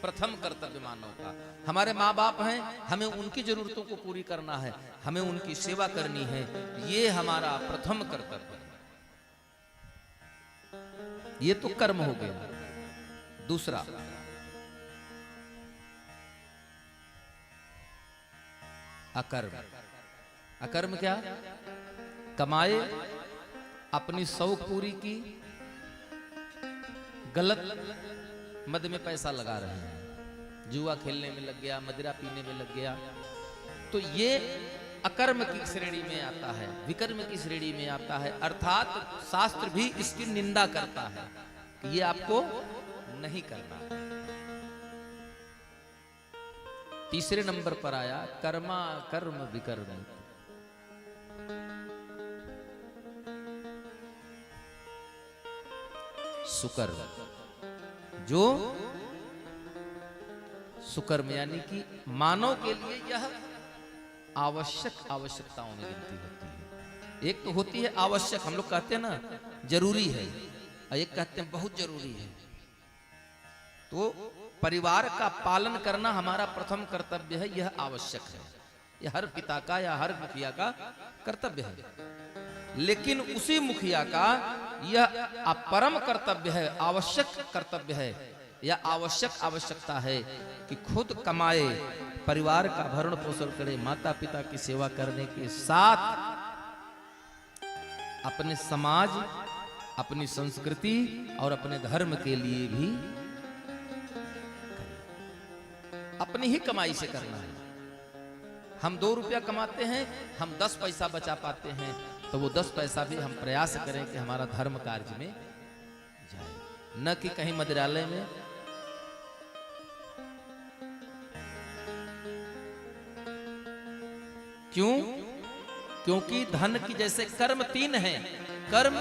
प्रथम कर्तव्य मानव का। हमारे माँ बाप हैं, हमें उनकी जरूरतों को पूरी करना है, हमें उनकी सेवा करनी है, ये हमारा प्रथम कर्तव्य है। ये तो कर्म हो गया। दूसरा अकर्म। अकर्म क्या? कमाए, अपनी शौक पूरी की, गलत मद में पैसा लगा रहे हैं, जुआ खेलने में लग गया, मदिरा पीने में लग गया, तो ये अकर्म की श्रेणी में आता है, विकर्म की श्रेणी में आता है। अर्थात शास्त्र भी इसकी निंदा करता है कि ये आपको नहीं करना। तीसरे नंबर पर आया कर्मा कर्म विकर्म। सुकर्म, जो सुकर्म यानी कि मानव के लिए यह आवश्यकताओं में गिनती होती है। एक तो होती है आवश्यक, हम लोग कहते हैं ना जरूरी है, और एक कहते हैं बहुत जरूरी है। तो परिवार का पालन करना हमारा प्रथम कर्तव्य है, यह आवश्यक है, यह हर पिता का या हर मुखिया का कर्तव्य है। लेकिन उसी मुखिया का यह परम कर्तव्य है, आवश्यक कर्तव्य है, यह आवश्यकता है कि खुद कमाए, परिवार का भरण पोषण करे, माता पिता की सेवा करने के साथ अपने समाज, अपनी संस्कृति और अपने धर्म के लिए भी अपनी ही कमाई से करना है। हम 2 रुपया कमाते हैं, हम 10 पैसा बचा पाते हैं, तो वो 10 पैसा भी हम प्रयास करें कि हमारा धर्म कार्य में जाए, न कि कहीं मदिरालय में। क्यों? क्योंकि धन की जैसे कर्म 3 हैं, कर्म,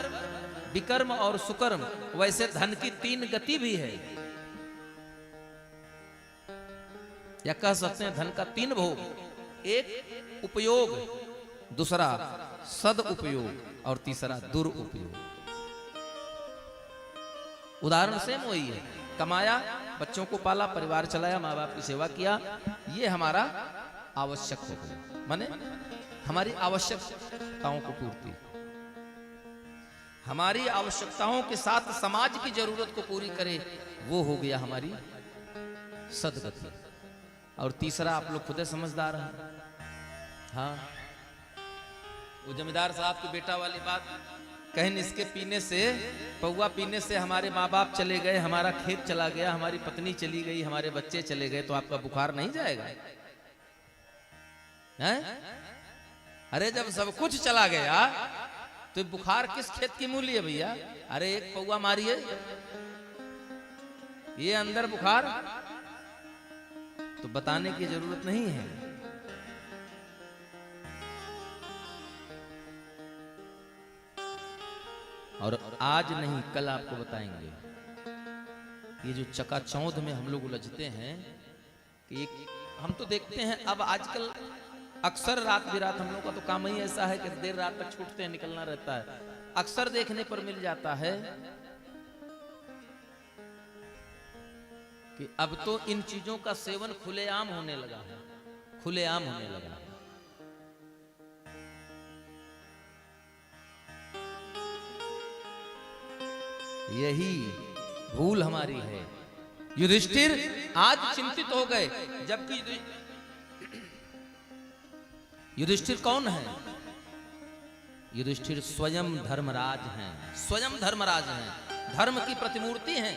विकर्म और सुकर्म, वैसे धन की 3 गति भी है, या कह सकते हैं धन का 3 भोग। एक उपयोग, दूसरा सदउपयोग और तीसरा दुरुपयोग। उदाहरण सेम वही है, कमाया, बच्चों को पाला, परिवार चलाया, माँ बाप की सेवा किया, ये हमारा आवश्यक हो गया, माने हमारी आवश्यकताओं को पूर्ति, हमारी आवश्यकताओं के साथ समाज की जरूरत को पूरी करे, वो हो गया हमारी सदगति। और तीसरा आप लोग खुद समझदार हैं। हाँ, वो जमींदार साहब के बेटा वाली बात, कहीं इसके पीने से, पौवा पीने से हमारे माँ बाप चले गए, हमारा खेत चला गया, हमारी पत्नी चली गई, हमारे बच्चे चले गए, तो आपका बुखार नहीं जाएगा? हैं? अरे जब सब कुछ चला गया तो बुखार किस खेत की मूली है भैया? अरे एक पौवा मारिए, ये अंदर बुखार, तो बताने की जरूरत नहीं है। और आज नहीं, कल आपको बताएंगे, ये जो चकाचौंध में हम लोग उलझते हैं कि एक, हम तो देखते हैं अब आजकल अक्सर रात बिरात, हम लोग का तो काम ही ऐसा है कि देर रात तक छूटते हैं, निकलना रहता है, अक्सर देखने पर मिल जाता है कि अब तो इन चीजों का सेवन खुलेआम होने लगा है, खुलेआम होने लगा है। यही भूल हमारी है। युधिष्ठिर आज चिंतित हो गए, जबकि युधिष्ठिर कौन है? युधिष्ठिर स्वयं धर्मराज हैं, स्वयं धर्मराज हैं, धर्म की प्रतिमूर्ति हैं।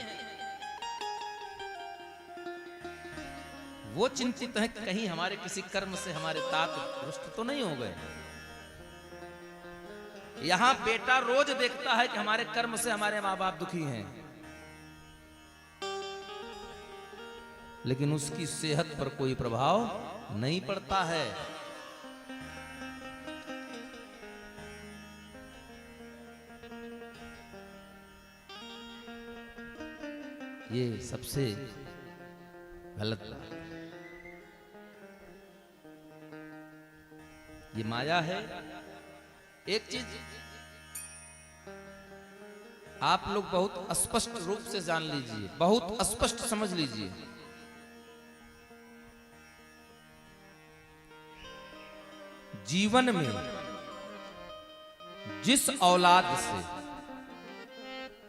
वो चिंतित हैं कि कहीं हमारे किसी कर्म से हमारे तात रुष्ट तो नहीं हो गए। यहां बेटा रोज देखता है कि हमारे कर्म से हमारे माँ बाप दुखी हैं, लेकिन उसकी सेहत पर कोई प्रभाव नहीं पड़ता है। ये सबसे गलत बात, ये माया है। एक चीज आप लोग बहुत स्पष्ट रूप से जान लीजिए, बहुत स्पष्ट समझ लीजिए, जीवन में जिस औलाद से,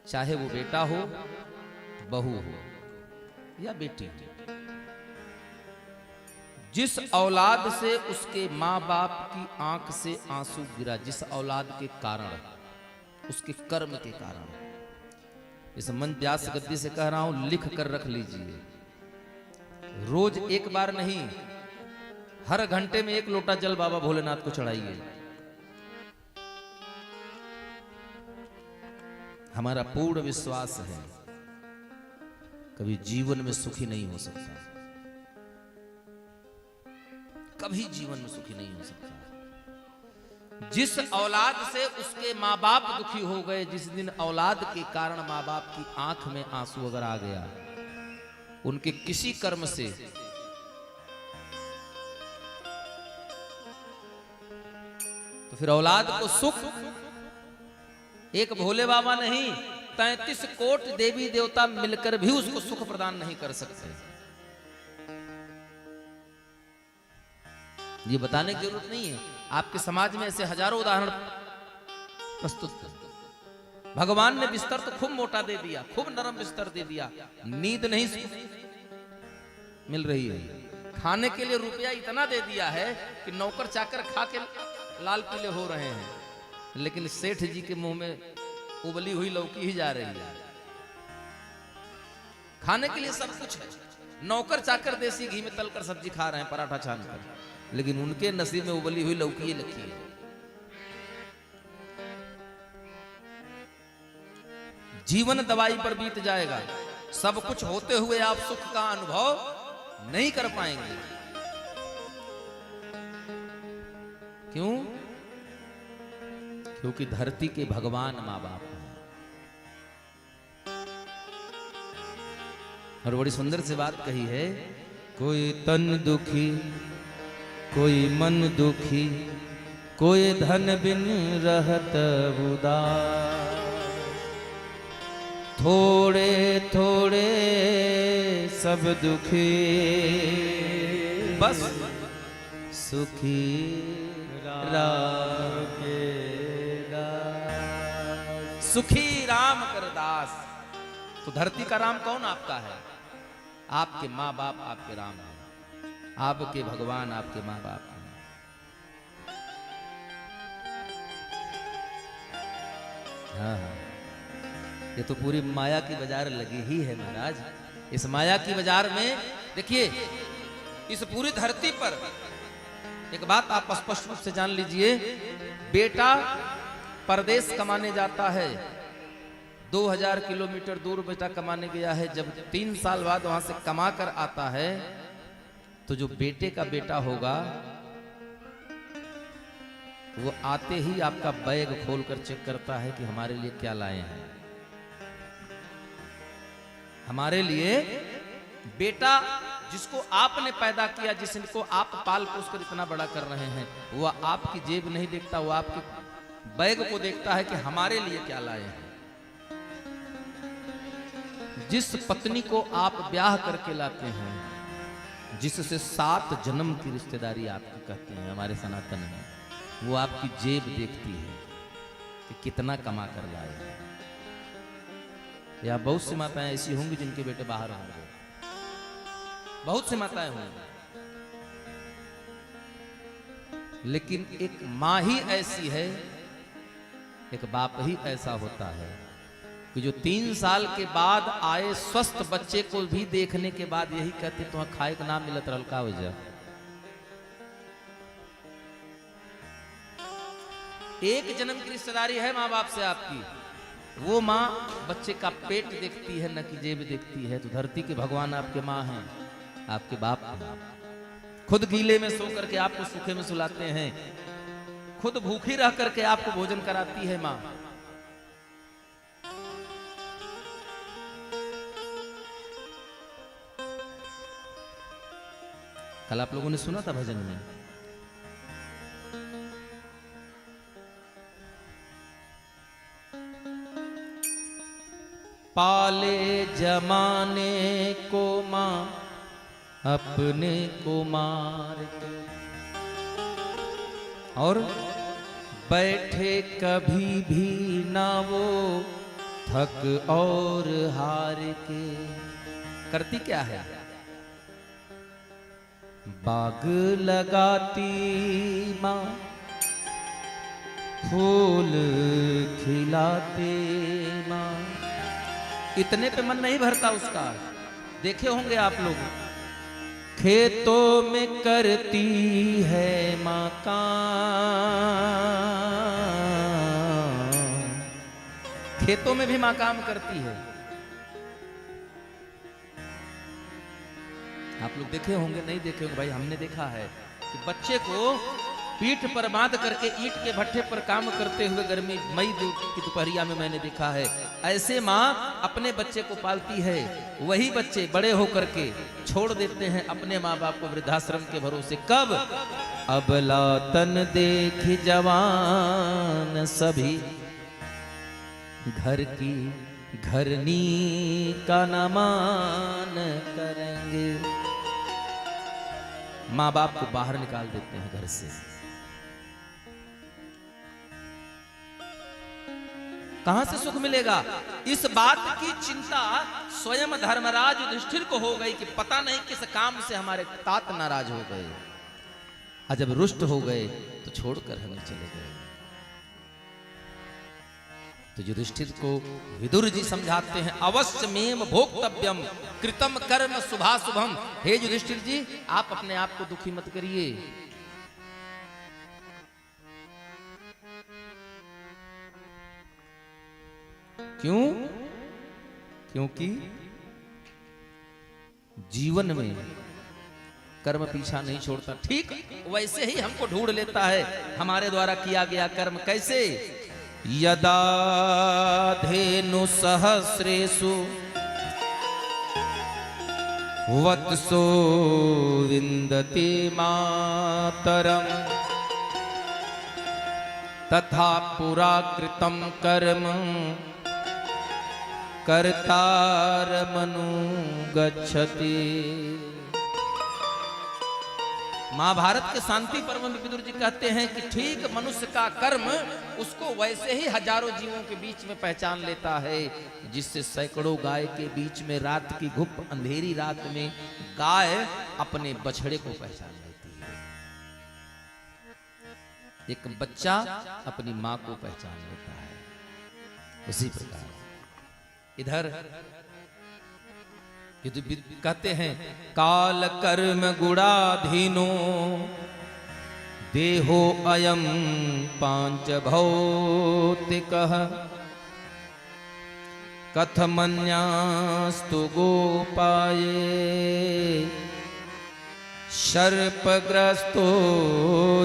चाहे वो बेटा हो, बहू हो या बेटी, जिस औलाद से उसके माँ बाप की आंख से आंसू गिरा, जिस औलाद के कारण, उसके कर्म के कारण, इस मन व्यास गद्दी से कह रहा हूं, लिख कर रख लीजिए। रोज एक बार नहीं, हर घंटे में 1 लोटा जल बाबा भोलेनाथ को चढ़ाइए। हमारा पूर्ण विश्वास है कभी जीवन में सुखी नहीं हो सकता, कभी जीवन में सुखी नहीं हो सकता। जिस औलाद से उसके माँ बाप दुखी हो गए, जिस दिन औलाद के कारण माँ बाप की आंख में आंसू अगर आ गया, उनके किसी कर्म से, तो फिर औलाद को सुख एक भोले बाबा नहीं, 33 कोट देवी देवता मिलकर भी उसको सुख प्रदान नहीं कर सकते। ये बताने की जरूरत नहीं है, आपके समाज में ऐसे हजारों उदाहरण प्रस्तुत कर। भगवान ने बिस्तर तो खूब मोटा दे दिया, खूब नरम बिस्तर दे दिया, नींद नहीं मिल रही है। खाने के लिए रुपया इतना दे दिया है कि नौकर चाकर खा के लाल पीले हो रहे हैं, लेकिन सेठ जी के मुंह में उबली हुई लौकी ही जा रही है। खाने के लिए सब कुछ है, नौकर चाकर देसी घी में तलकर सब्जी खा रहे हैं, पराठा छानकर, लेकिन उनके नसीब में उबली हुई लौकी ही लिखी है। जीवन दवाई पर बीत जाएगा, सब कुछ होते हुए आप सुख का अनुभव नहीं कर पाएंगे। क्यों? क्योंकि धरती के भगवान माँ बाप हैं। और बड़ी सुंदर सी बात कही है, कोई तन दुखी कोई मन दुखी, कोई धन बिन रहत उदास। थोड़े थोड़े सब दुखी, बस सुखी राम के दास। सुखी राम कर दास। तो धरती का राम कौन आपका है? आपके माँ बाप आपके राम हैं, आपके भगवान आपके माँ बाप हैं। हाँ हाँ, ये तो पूरी माया की बाजार लगी ही है महाराज। इस माया की बाजार में देखिए, इस पूरी धरती पर एक बात आप स्पष्ट रूप से जान लीजिए, बेटा परदेश कमाने जाता है, 2000 किलोमीटर दूर बेटा कमाने गया है, जब 3 साल बाद वहां से कमा कर आता है, तो जो बेटे का बेटा होगा वो आते ही आपका बैग खोलकर चेक करता है कि हमारे लिए क्या लाए हैं। हमारे लिए बेटा जिसको आपने पैदा किया, जिसको आप पाल पोस कर इतना बड़ा कर रहे हैं, वो आपकी जेब नहीं देखता, वो आपके बैग को देखता है कि हमारे लिए क्या लाए हैं। जिस पत्नी को आप ब्याह करके लाते हैं, जिससे 7 जन्म की रिश्तेदारी आपकी कहते हैं हमारे सनातन में, वो आपकी जेब देखती है कि कितना कमा कर लाए हैं। या बहुत सी माताएं ऐसी होंगी जिनके बेटे बाहर होंगे, बहुत सी माताएं होंगी, लेकिन एक माँ ही ऐसी है, एक बाप ही ऐसा होता है कि जो 3 साल के बाद आए स्वस्थ बच्चे को भी देखने के बाद यही कहते तुम्हें खाए का नाम मिलत रहल का वजह। एक जन्म की रिश्तेदारी है माँ बाप से आपकी, वो माँ बच्चे का पेट देखती है न कि जेब देखती है। तो धरती के भगवान आपके माँ हैं, आपके बाप हैं। खुद गीले में सो करके आपको सूखे में सुलाते हैं, खुद भूखी रह करके आपको भोजन कराती है माँ। कल आप लोगों ने सुना था भजन में, पाले जमाने को माँ अपने को मार के, और बैठे कभी भी ना वो थक और हार के। करती क्या है? बाग लगाती माँ, फूल खिलाते माँ। इतने पे मन नहीं भरता उसका। देखे होंगे आप लोग, खेतों में करती है माँ काम, खेतों में भी माँ काम करती है। आप लोग देखे होंगे, नहीं देखे होंगे भाई, हमने देखा है कि बच्चे को पीठ पर बांध करके ईंट के भट्ठे पर काम करते हुए गर्मी मई की दोपहरिया में मैंने देखा है। ऐसे माँ अपने बच्चे को पालती है। वही बच्चे बड़े होकर के छोड़ देते हैं अपने माँ बाप को वृद्धाश्रम के भरोसे। कब? अबला तन देख जवान सभी, घर की घरनी का न मान करेंगे। माँ बाप को बाहर निकाल देते हैं घर से। कहां से सुख मिलेगा? इस बात की चिंता स्वयं धर्मराज युधिष्ठिर को हो गई कि पता नहीं किस काम से हमारे तात नाराज हो गए, और जब रुष्ट हो गए तो छोड़कर हमें चले गए। तो युधिष्ठिर को विदुर जी समझाते हैं, अवश्य मेम भोक्तव्यम कृतम कर्म शुभाशुभम। हे युधिष्ठिर जी, आप अपने आप को दुखी मत करिए। क्यों? क्योंकि जीवन में कर्म पीछा नहीं छोड़ता। ठीक वैसे ही हमको ढूंढ लेता है हमारे द्वारा किया गया कर्म। कैसे? यदा धेनु सहस्रेषु वत्सो विन्दति मातरम् तथा पुरा कृतं कर्म कर्तारमनुगच्छति। महाभारत के शांति पर्व में विदुर जी कहते हैं कि ठीक मनुष्य का कर्म उसको वैसे ही हजारों जीवों के बीच में पहचान लेता है, जिससे सैकड़ों गाय के बीच में रात की घुप अंधेरी रात में गाय अपने बछड़े को पहचान लेती है। एक बच्चा अपनी मां को पहचान लेता है। उसी प्रकार इधर कहते हैं काल कर्म गुणाधीनो देहो अयम पांच भौतिकः कथमन्यास्तु गोपाये सर्पग्रस्तो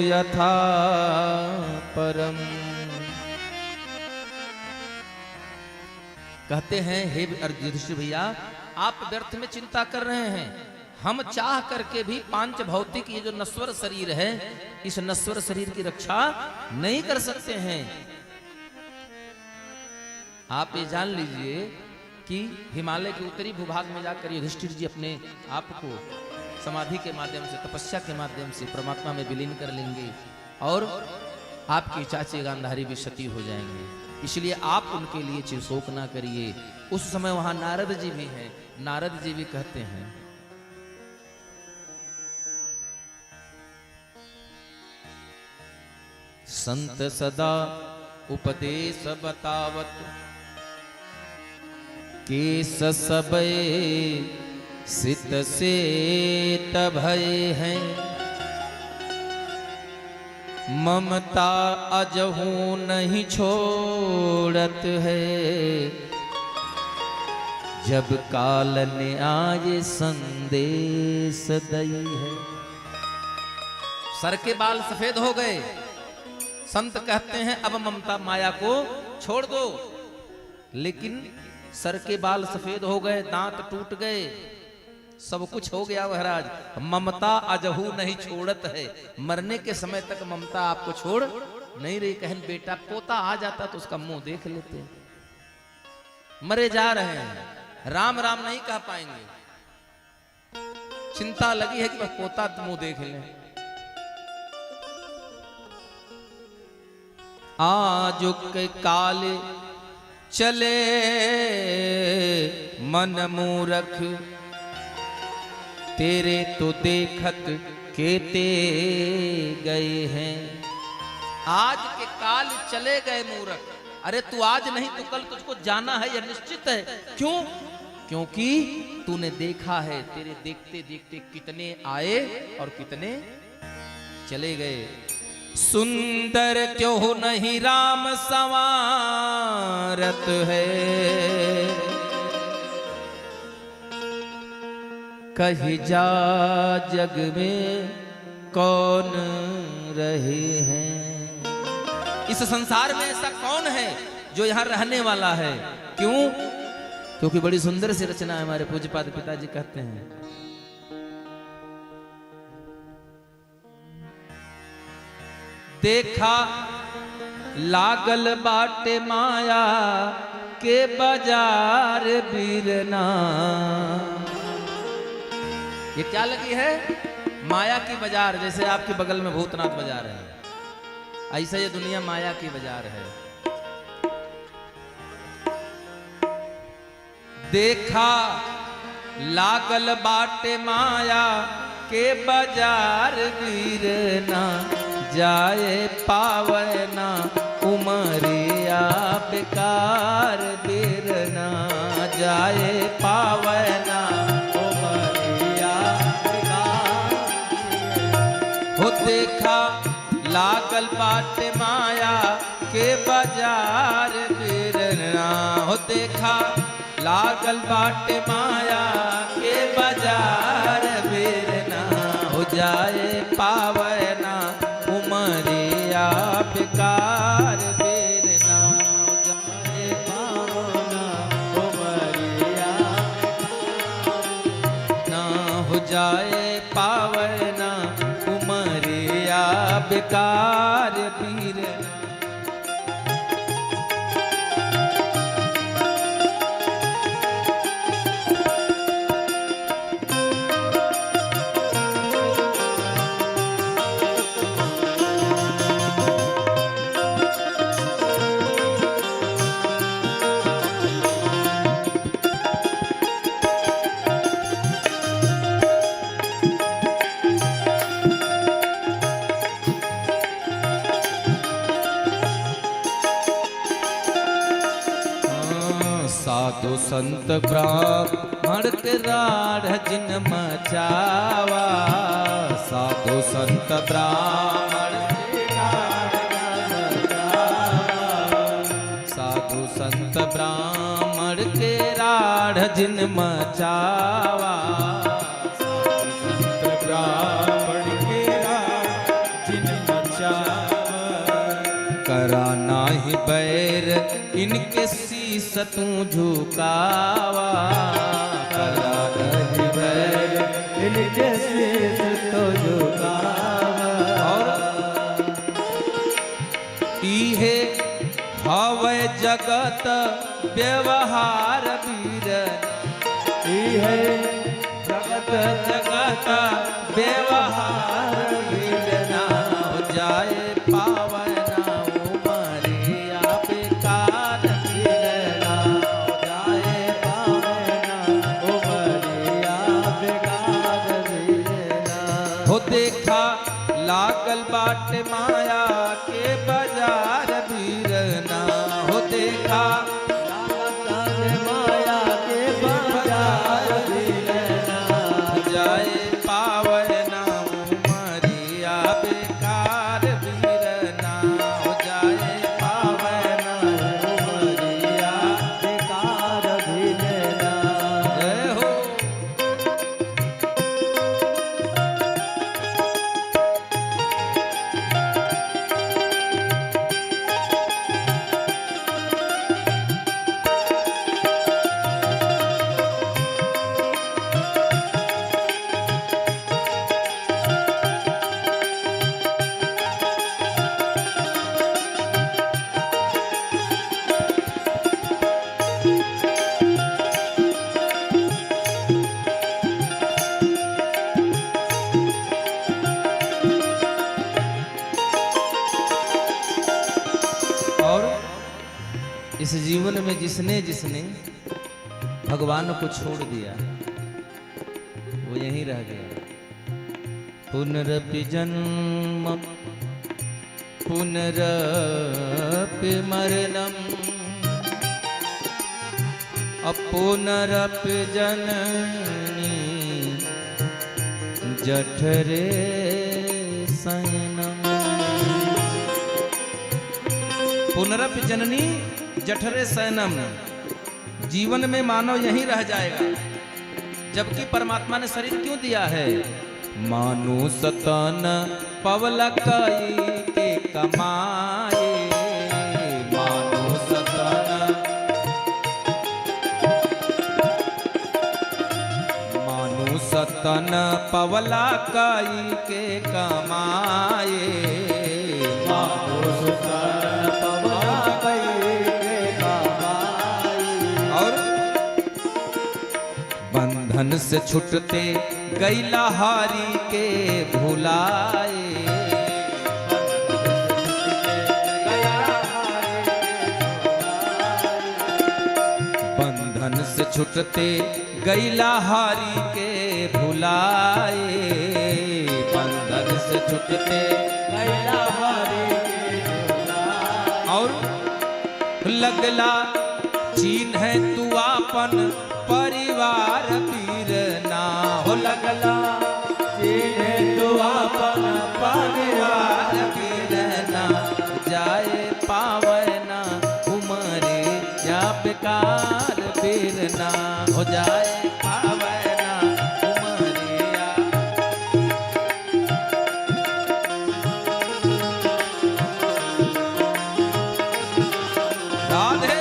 यथा परम। कहते हैं हे युधिष्ठिर भैया, आप व्यर्थ में चिंता कर रहे हैं। हम चाह करके भी पांच भौतिक ये जो नश्वर शरीर है, इस नश्वर शरीर की रक्षा नहीं कर सकते हैं। आप ये जान लीजिए कि हिमालय के उत्तरी भूभाग में जाकर युधिष्ठिर जी अपने आप को समाधि के माध्यम से, तपस्या के माध्यम से परमात्मा में विलीन कर लेंगे और आपकी चाची गांधारी भी सती हो जाएंगे। इसलिए आप उनके लिए चिरशोक ना करिए। उस समय वहां नारद जी भी हैं। नारद जी भी कहते हैं संत सदा उपदेश बतावत केस सबे सित से भय हैं ममता अजहू नहीं छोड़त है जब काल ने आज संदेश दई है। सर के बाल सफेद हो गए, संत कहते हैं अब ममता माया को छोड़ दो, लेकिन सर के बाल सफेद हो गए, दांत टूट गए, सब कुछ हो गया महाराज। ममता अजहू नहीं छोड़त है, मरने के समय तक ममता आपको छोड़ नहीं रही। कहन बेटा पोता आ जाता तो उसका मुंह देख लेते। मरे जा रहे हैं, राम राम नहीं कह पाएंगे, चिंता लगी है कि बस पोता मुंह देख लें। आजुक काल चले मन मूरख तेरे तो देखत केते गए हैं। आज के काल चले गए मूरख। अरे तू आज नहीं तो कल तुझको जाना है, यह निश्चित है। क्यों? क्योंकि तूने देखा है तेरे देखते देखते कितने आए और कितने चले गए। सुंदर क्यों नहीं राम संवारत है कहीं जा जग में कौन रहे हैं। इस संसार में ऐसा कौन है जो यहां रहने वाला है? क्यों? क्योंकि बड़ी सुंदर सी रचना है। हमारे पूज्यपाद पिताजी कहते हैं देखा लागल बाटे माया के बाजार बीरना। ये क्या लगी है? माया की बाजार। जैसे आपके बगल में भूतनाथ बाजार है, ऐसा ये दुनिया माया की बाजार है। देखा लागल बाटे माया के बाजार बीरना जाए पावना उमरिया बेकार बीरना जाए पावना उमरिया बेकार। हो देखा लागल बाटे माया के बाजार बीरना। हो देखा लागल बाटे माया के बाजार बीरना हो जाए पावना उमरिया बेकार बीरना हो जाए पावना उमरिया ना बीर साधु संत ब्राह्मण के राढ़ जिन मचावा साधु संत ब्राह्मण के राढ़ जिन मचावा साधु संत ब्राह्मण के राढ़ जिन मचावा साधु संत ब्राह्मण के राढ़ जिन मचावा करा नाही बैर इनके शीस तू झुकावा करा नहीं बैर इनके शीस तो झुकावा और इहे हवै जगत व्यवहार वीर है जगत जगत व्यवहार वीर ना हो जाए पावना उमरिया बेकार वीर ना हो जाए पावना उमरिया बेकार वीरना हो देखा लागल बाट माया के बाजार वीरना हो देखा माया के बाजार वीरना जाए पावना उमरिया बेकार वीरना हो जाए पावना उमरिया बेकार वीरना जय हो और इस जीवन में जिसने जिसने भगवान को छोड़ दिया वो यहीं रह गया। पुनरपि जन्म पुनरपि मरणम अपुनरपि जननी जठरे शयनम पुनरपि जननी जठरे शयनम जीवन में मानव यहीं रह जाएगा जबकि परमात्मा ने शरीर क्यों दिया है मानुष तन पवलकई के कमाए मानुष तन मानुष तन पवलकई के कमाए मानुष तन पवलकई के कमाए और बंधन से छुटते गैला हारी के भुलाए बंधन से छुटते गैला हारी के भुलाए बंधन से छुटते गैला हारी के भुलाए और लगला चीन है तू आपन परिवार पीर ना हो लगला जीने तू अपन परिवार पीर ना जाए पावना उमरे या बेकार पीर ना हो जाए पावना उमरिया राधे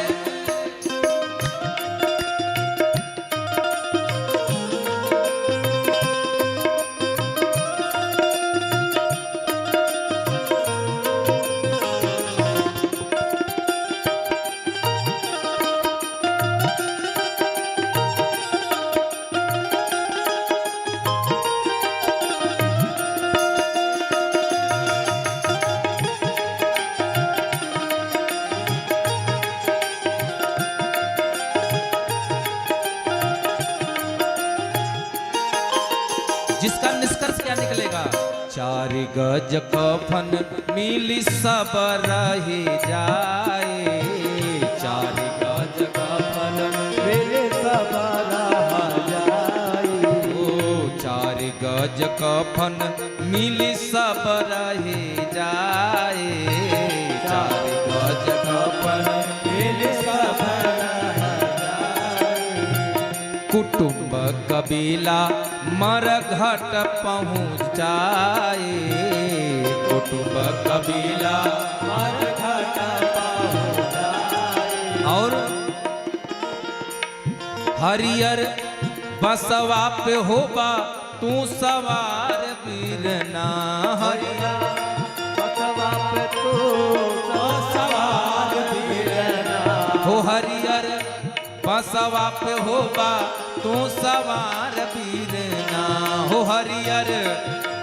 गज कफन मिली सब रही जाए, 4 गज कफन मिले सब रहा जाई। ओ 4 गज कफन मिली सब रही जाए, 4 गज कफन मिले सब रहा कुटुंब कबीला मर घट पहुँच जाए, कुटुंब कबीला मर घट पहुँच जाए। और हरियर बसवा पे होबा तू सवार वीरना, हरियर बसवा पे तू सवार वीरना। हो हरियर बसवा पे होबा तू सवार वीरना, हो हरियर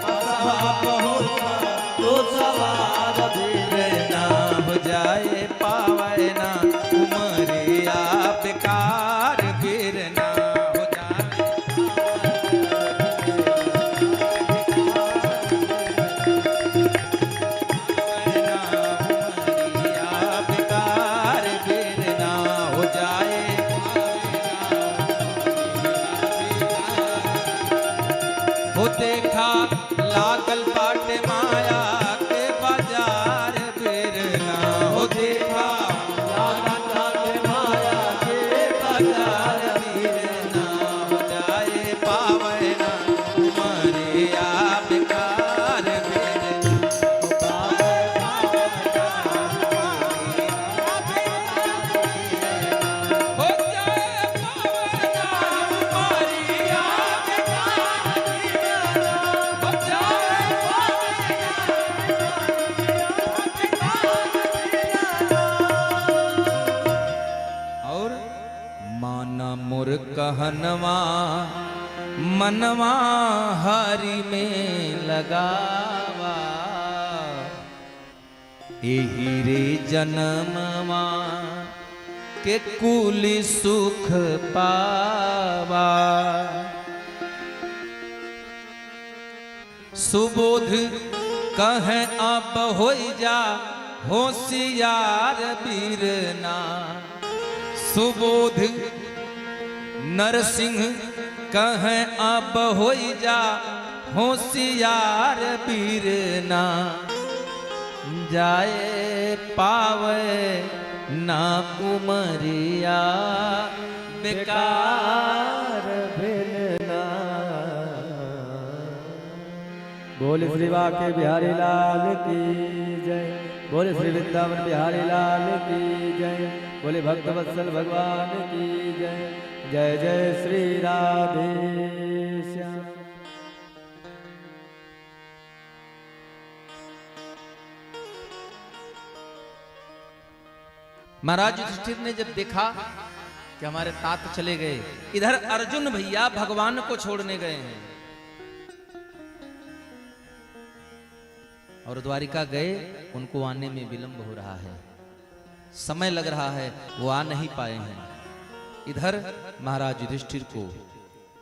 बसवा पे होबा तू सवार वीरना। हो जाए पावे ना उमरिया बेकार वीरना, हो जाए पावे ना उमरिया बेकार वीरना, हो जाए हो देखा लागल बाटे माया के बाजार बेरना, हो देखा लागल बाटे माया के बाजार बेरना, हो जाए पावे ना उमरिया बेकार बेरना, हो जाए पावे ना उमरिया बेकार बेरना, हो जाए और माना मोर कहनवा मनवा हरि में लगावा, एही रे जन्मवा के कुल सुख पावा, सुबोध कहे अब हो जा होशियार वीरना, सुबोध नरसिंह कहे अब हो जा होशियार वीरना, जाए पावे ना उमरिया बेकार भिलना। बोले श्री बाके बिहारी लाल की जय, बोले श्री वृंदावन बिहारी लाल की जय, बोले भक्त वत्सल भगवान की जय। जय जय श्री राधे श्याम। महाराज युधिष्ठिर ने जब देखा कि हमारे तात चले गए, इधर अर्जुन भैया भगवान को छोड़ने गए हैं और द्वारिका गए, उनको आने में विलंब हो रहा है, समय लग रहा है, वो आ नहीं पाए हैं। इधर महाराज युधिष्ठिर को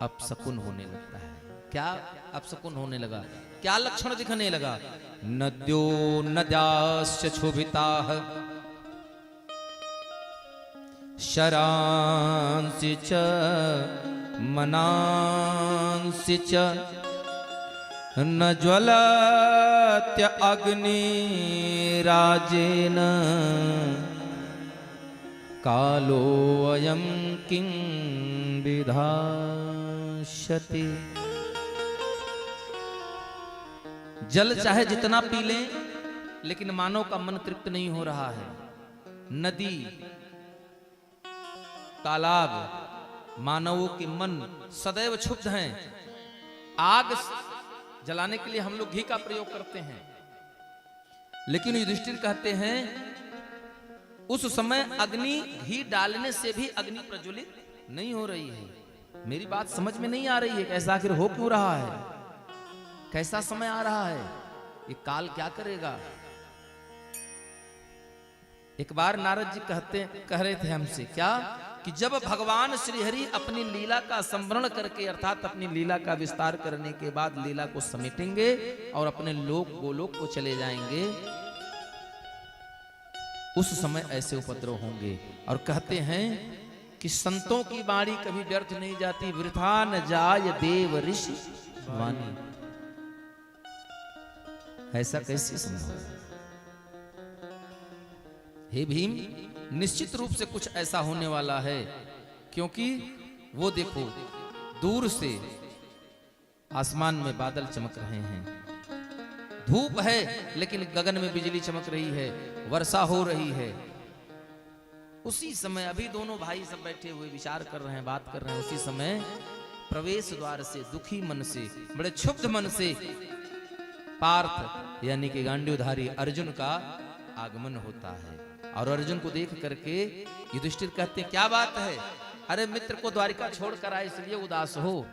अपशकुन होने लगता है। क्या अपशकुन होने लगा? क्या लक्षण दिखने लगा? नद्यो नद्याश्च क्षोभिताः शरांसि च मनांसि च न ज्वलत्य अग्निराजेन कालो अयं किं विधास्यति। जल चाहे जितना पी लें, लेकिन मानव का मन तृप्त नहीं हो रहा है। नदी, तालाब, मानवों के मन सदैव क्षुब्ध हैं। आग जलाने के लिए हम लोग घी का प्रयोग करते हैं, लेकिन युधिष्ठिर कहते हैं उस समय अग्नि घी डालने से भी अग्नि प्रज्वलित नहीं हो रही है। मेरी बात समझ में नहीं आ रही है, कैसा आखिर हो क्यों रहा है? कैसा समय आ रहा है? ये काल क्या करेगा? एक बार नारद जी कह रहे थे हमसे, क्या कि जब भगवान श्री हरि अपनी लीला का संवरण करके अर्थात अपनी लीला का विस्तार करने के बाद लीला को समेटेंगे और अपने लोक गोलोक को चले जाएंगे, उस समय ऐसे उपद्रव होंगे। और कहते हैं कि संतों की वाणी कभी व्यर्थ नहीं जाती, वृथा न जाय देव ऋषि वाणी। ऐसा कैसे संभव है? हे भीम, निश्चित रूप से कुछ ऐसा होने वाला है, क्योंकि वो देखो दूर से आसमान में बादल चमक रहे हैं, धूप है लेकिन गगन में बिजली चमक रही है, वर्षा हो रही है। उसी समय अभी दोनों भाई सब बैठे हुए विचार कर रहे हैं, बात कर रहे हैं, उसी समय प्रवेश द्वार से दुखी मन से, बड़े क्षुब्ध मन से पार्थ यानी कि गांडीवधारी अर्जुन का आगमन होता है। और अर्जुन को देख करके युधिष्ठिर कहते हैं, क्या बात है? अरे मित्र को द्वारिका छोड़कर आए इसलिए उदास हो?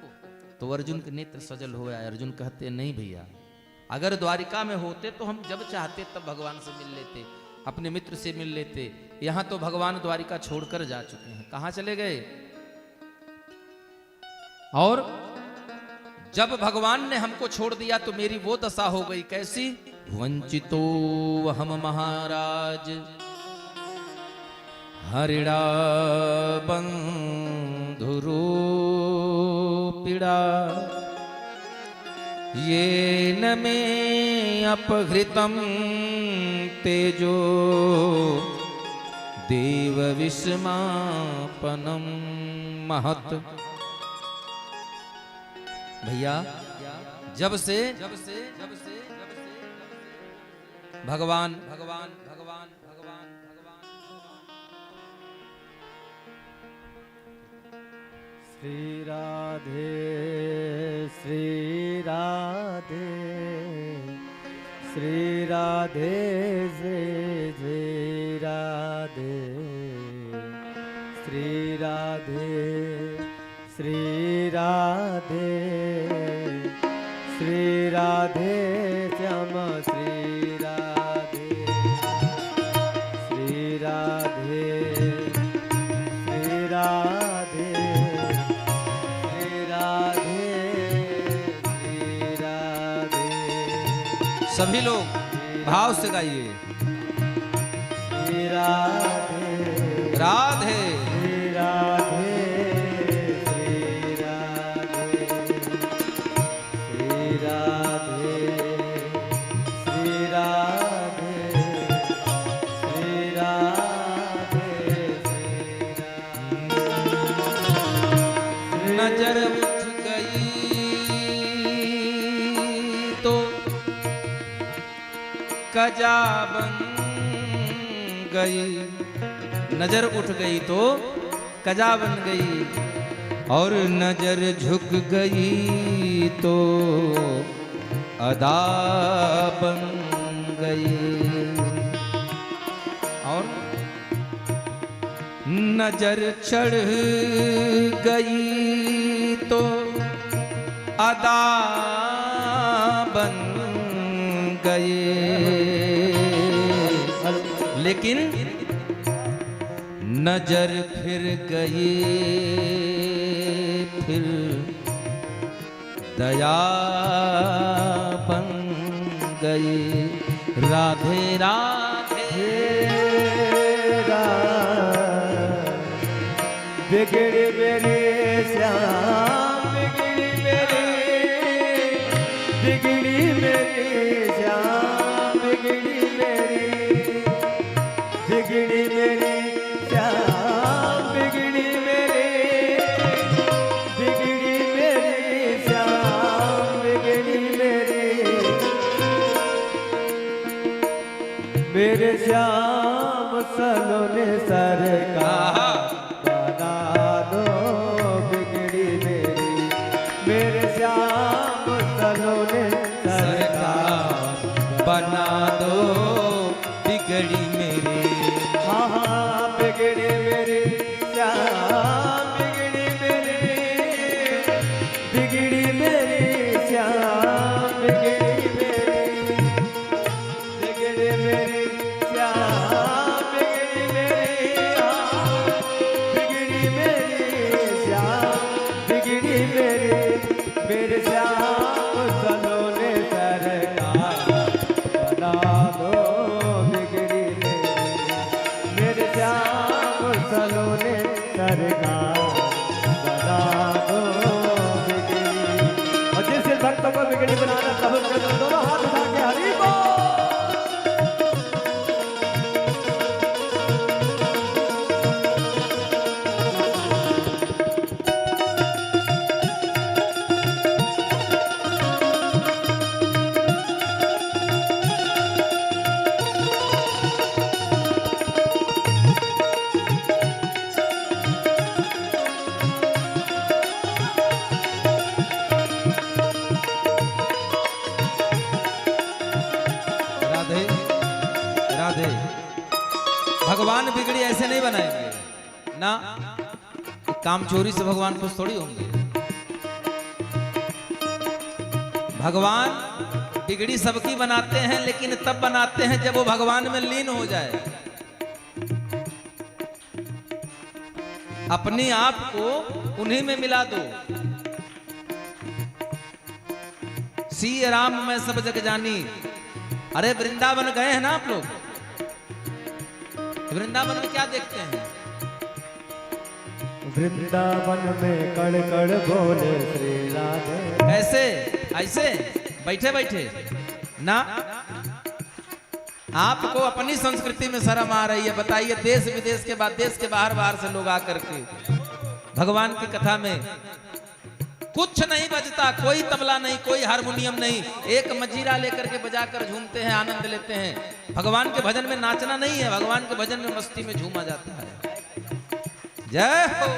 तो अर्जुन के नेत्र सजल हो आए। अर्जुन कहते हैं, नहीं भैया, अगर द्वारिका में होते तो हम जब चाहते तब भगवान से मिल लेते, अपने मित्र से मिल लेते। यहां तो भगवान द्वारिका छोड़कर जा चुके हैं, कहां चले गए? और जब भगवान ने हमको छोड़ दिया तो मेरी वो दशा हो गई, कैसी? वंचितो हम महाराज हरिणा बंधुरो पीड़ा, ये न में अपहृतम तेजो देव विस्मापनम महत। भैया जब से भगवान भगवान भगवान भगवान श्री राधे श्री राधे श्री राधे जय जय राधे श्री राधे श्री राधे श्री राधे श्याम श्री राधे श्री राधे श्री राधे श्री राधे श्री राधे। सभी लोग भाव से गाइए, श्री राधे राधे श्री राधे श्री राधे श्री राधे श्री राधे श्री राधे श्री नजर उठ गई तो कजा बन गई, नजर उठ गई तो कजा बन गई, और नजर झुक गई तो अदा बन गई, और नजर चढ़ गई तो अदा बन गए। लेकिन नजर फिर गई, फिर दया बन गई। राधे राधे बिगड़ी मेरे श्याम बिगड़ी मेरे श्याम बिगड़ी मेरे श्याम बिगड़ी मेरे श्याम बिगड़ी मेरे श्याम सलोने सरकार बना दो बिगड़ी मेरे, हाँ हाँ बिगड़ी मेरे श्याम बिगड़ी मेरे श्याम बिगड़ी मेरे श्याम बिगड़ी सलोने सरकार बना दो बिगड़ी। और जिस भक्त को बिगड़ी बनाना तब उसके दोनों हाथ उठा के हरि बोल। राधे राधे। भगवान बिगड़ी ऐसे नहीं बनाएंगे ना, काम चोरी से भगवान खुश थोड़ी होंगे। भगवान बिगड़ी सबकी बनाते हैं, लेकिन तब बनाते हैं जब वो भगवान में लीन हो जाए। अपने आप को उन्हीं में मिला दो। सी राम मैं सब जग जानी। अरे वृंदावन गए हैं ना आप लोग? वृंदावन में क्या देखते हैं? वृंदावन में कड़ कड़ बोले श्री राधे। ऐसे ऐसे बैठे बैठे ना। आपको अपनी संस्कृति में शर्म आ रही है? बताइए, देश विदेश के बाद, देश के बाहर बाहर से लोग आकर के भगवान की कथा में कुछ नहीं बजता, कोई तबला नहीं, कोई हारमोनियम नहीं, एक मजीरा लेकर के बजाकर झूमते हैं, आनंद लेते हैं। भगवान के भजन में नाचना नहीं है, भगवान के भजन में मस्ती में झूमा जाता है। जय हो।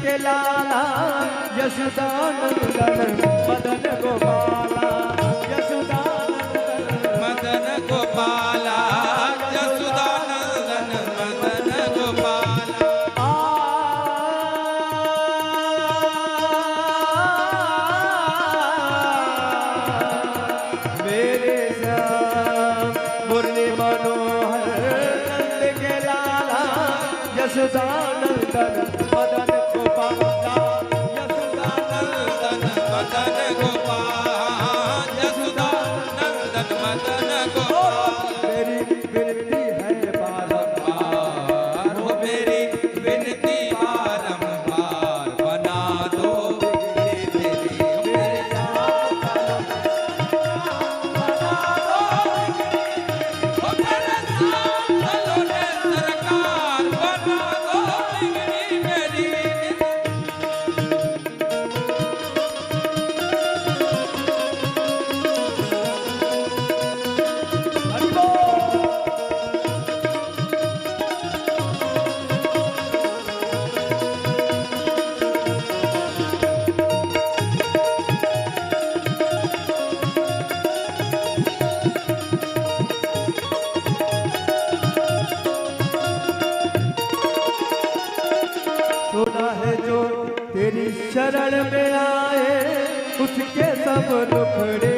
के लाला यशोदानंदन मदन गोपाला यशोदानंदन मदन गोपाला यशोदानंदन मदन गोपाला मेरे श्याम मुरली मनोहर नंद के लाला यशोदानंदन मदन गोपाला यशोदानंदन मदन गोपाल यशोदानंदन मदन गोपाल मेरी विनती है बारंबार वो मेरी विनती बारंबार बना दो तेरी मेरे ओ मेरे सालो ने सरकार बना दो मेरी सुना है जो तेरी शरण में आए उसके सब दुखड़े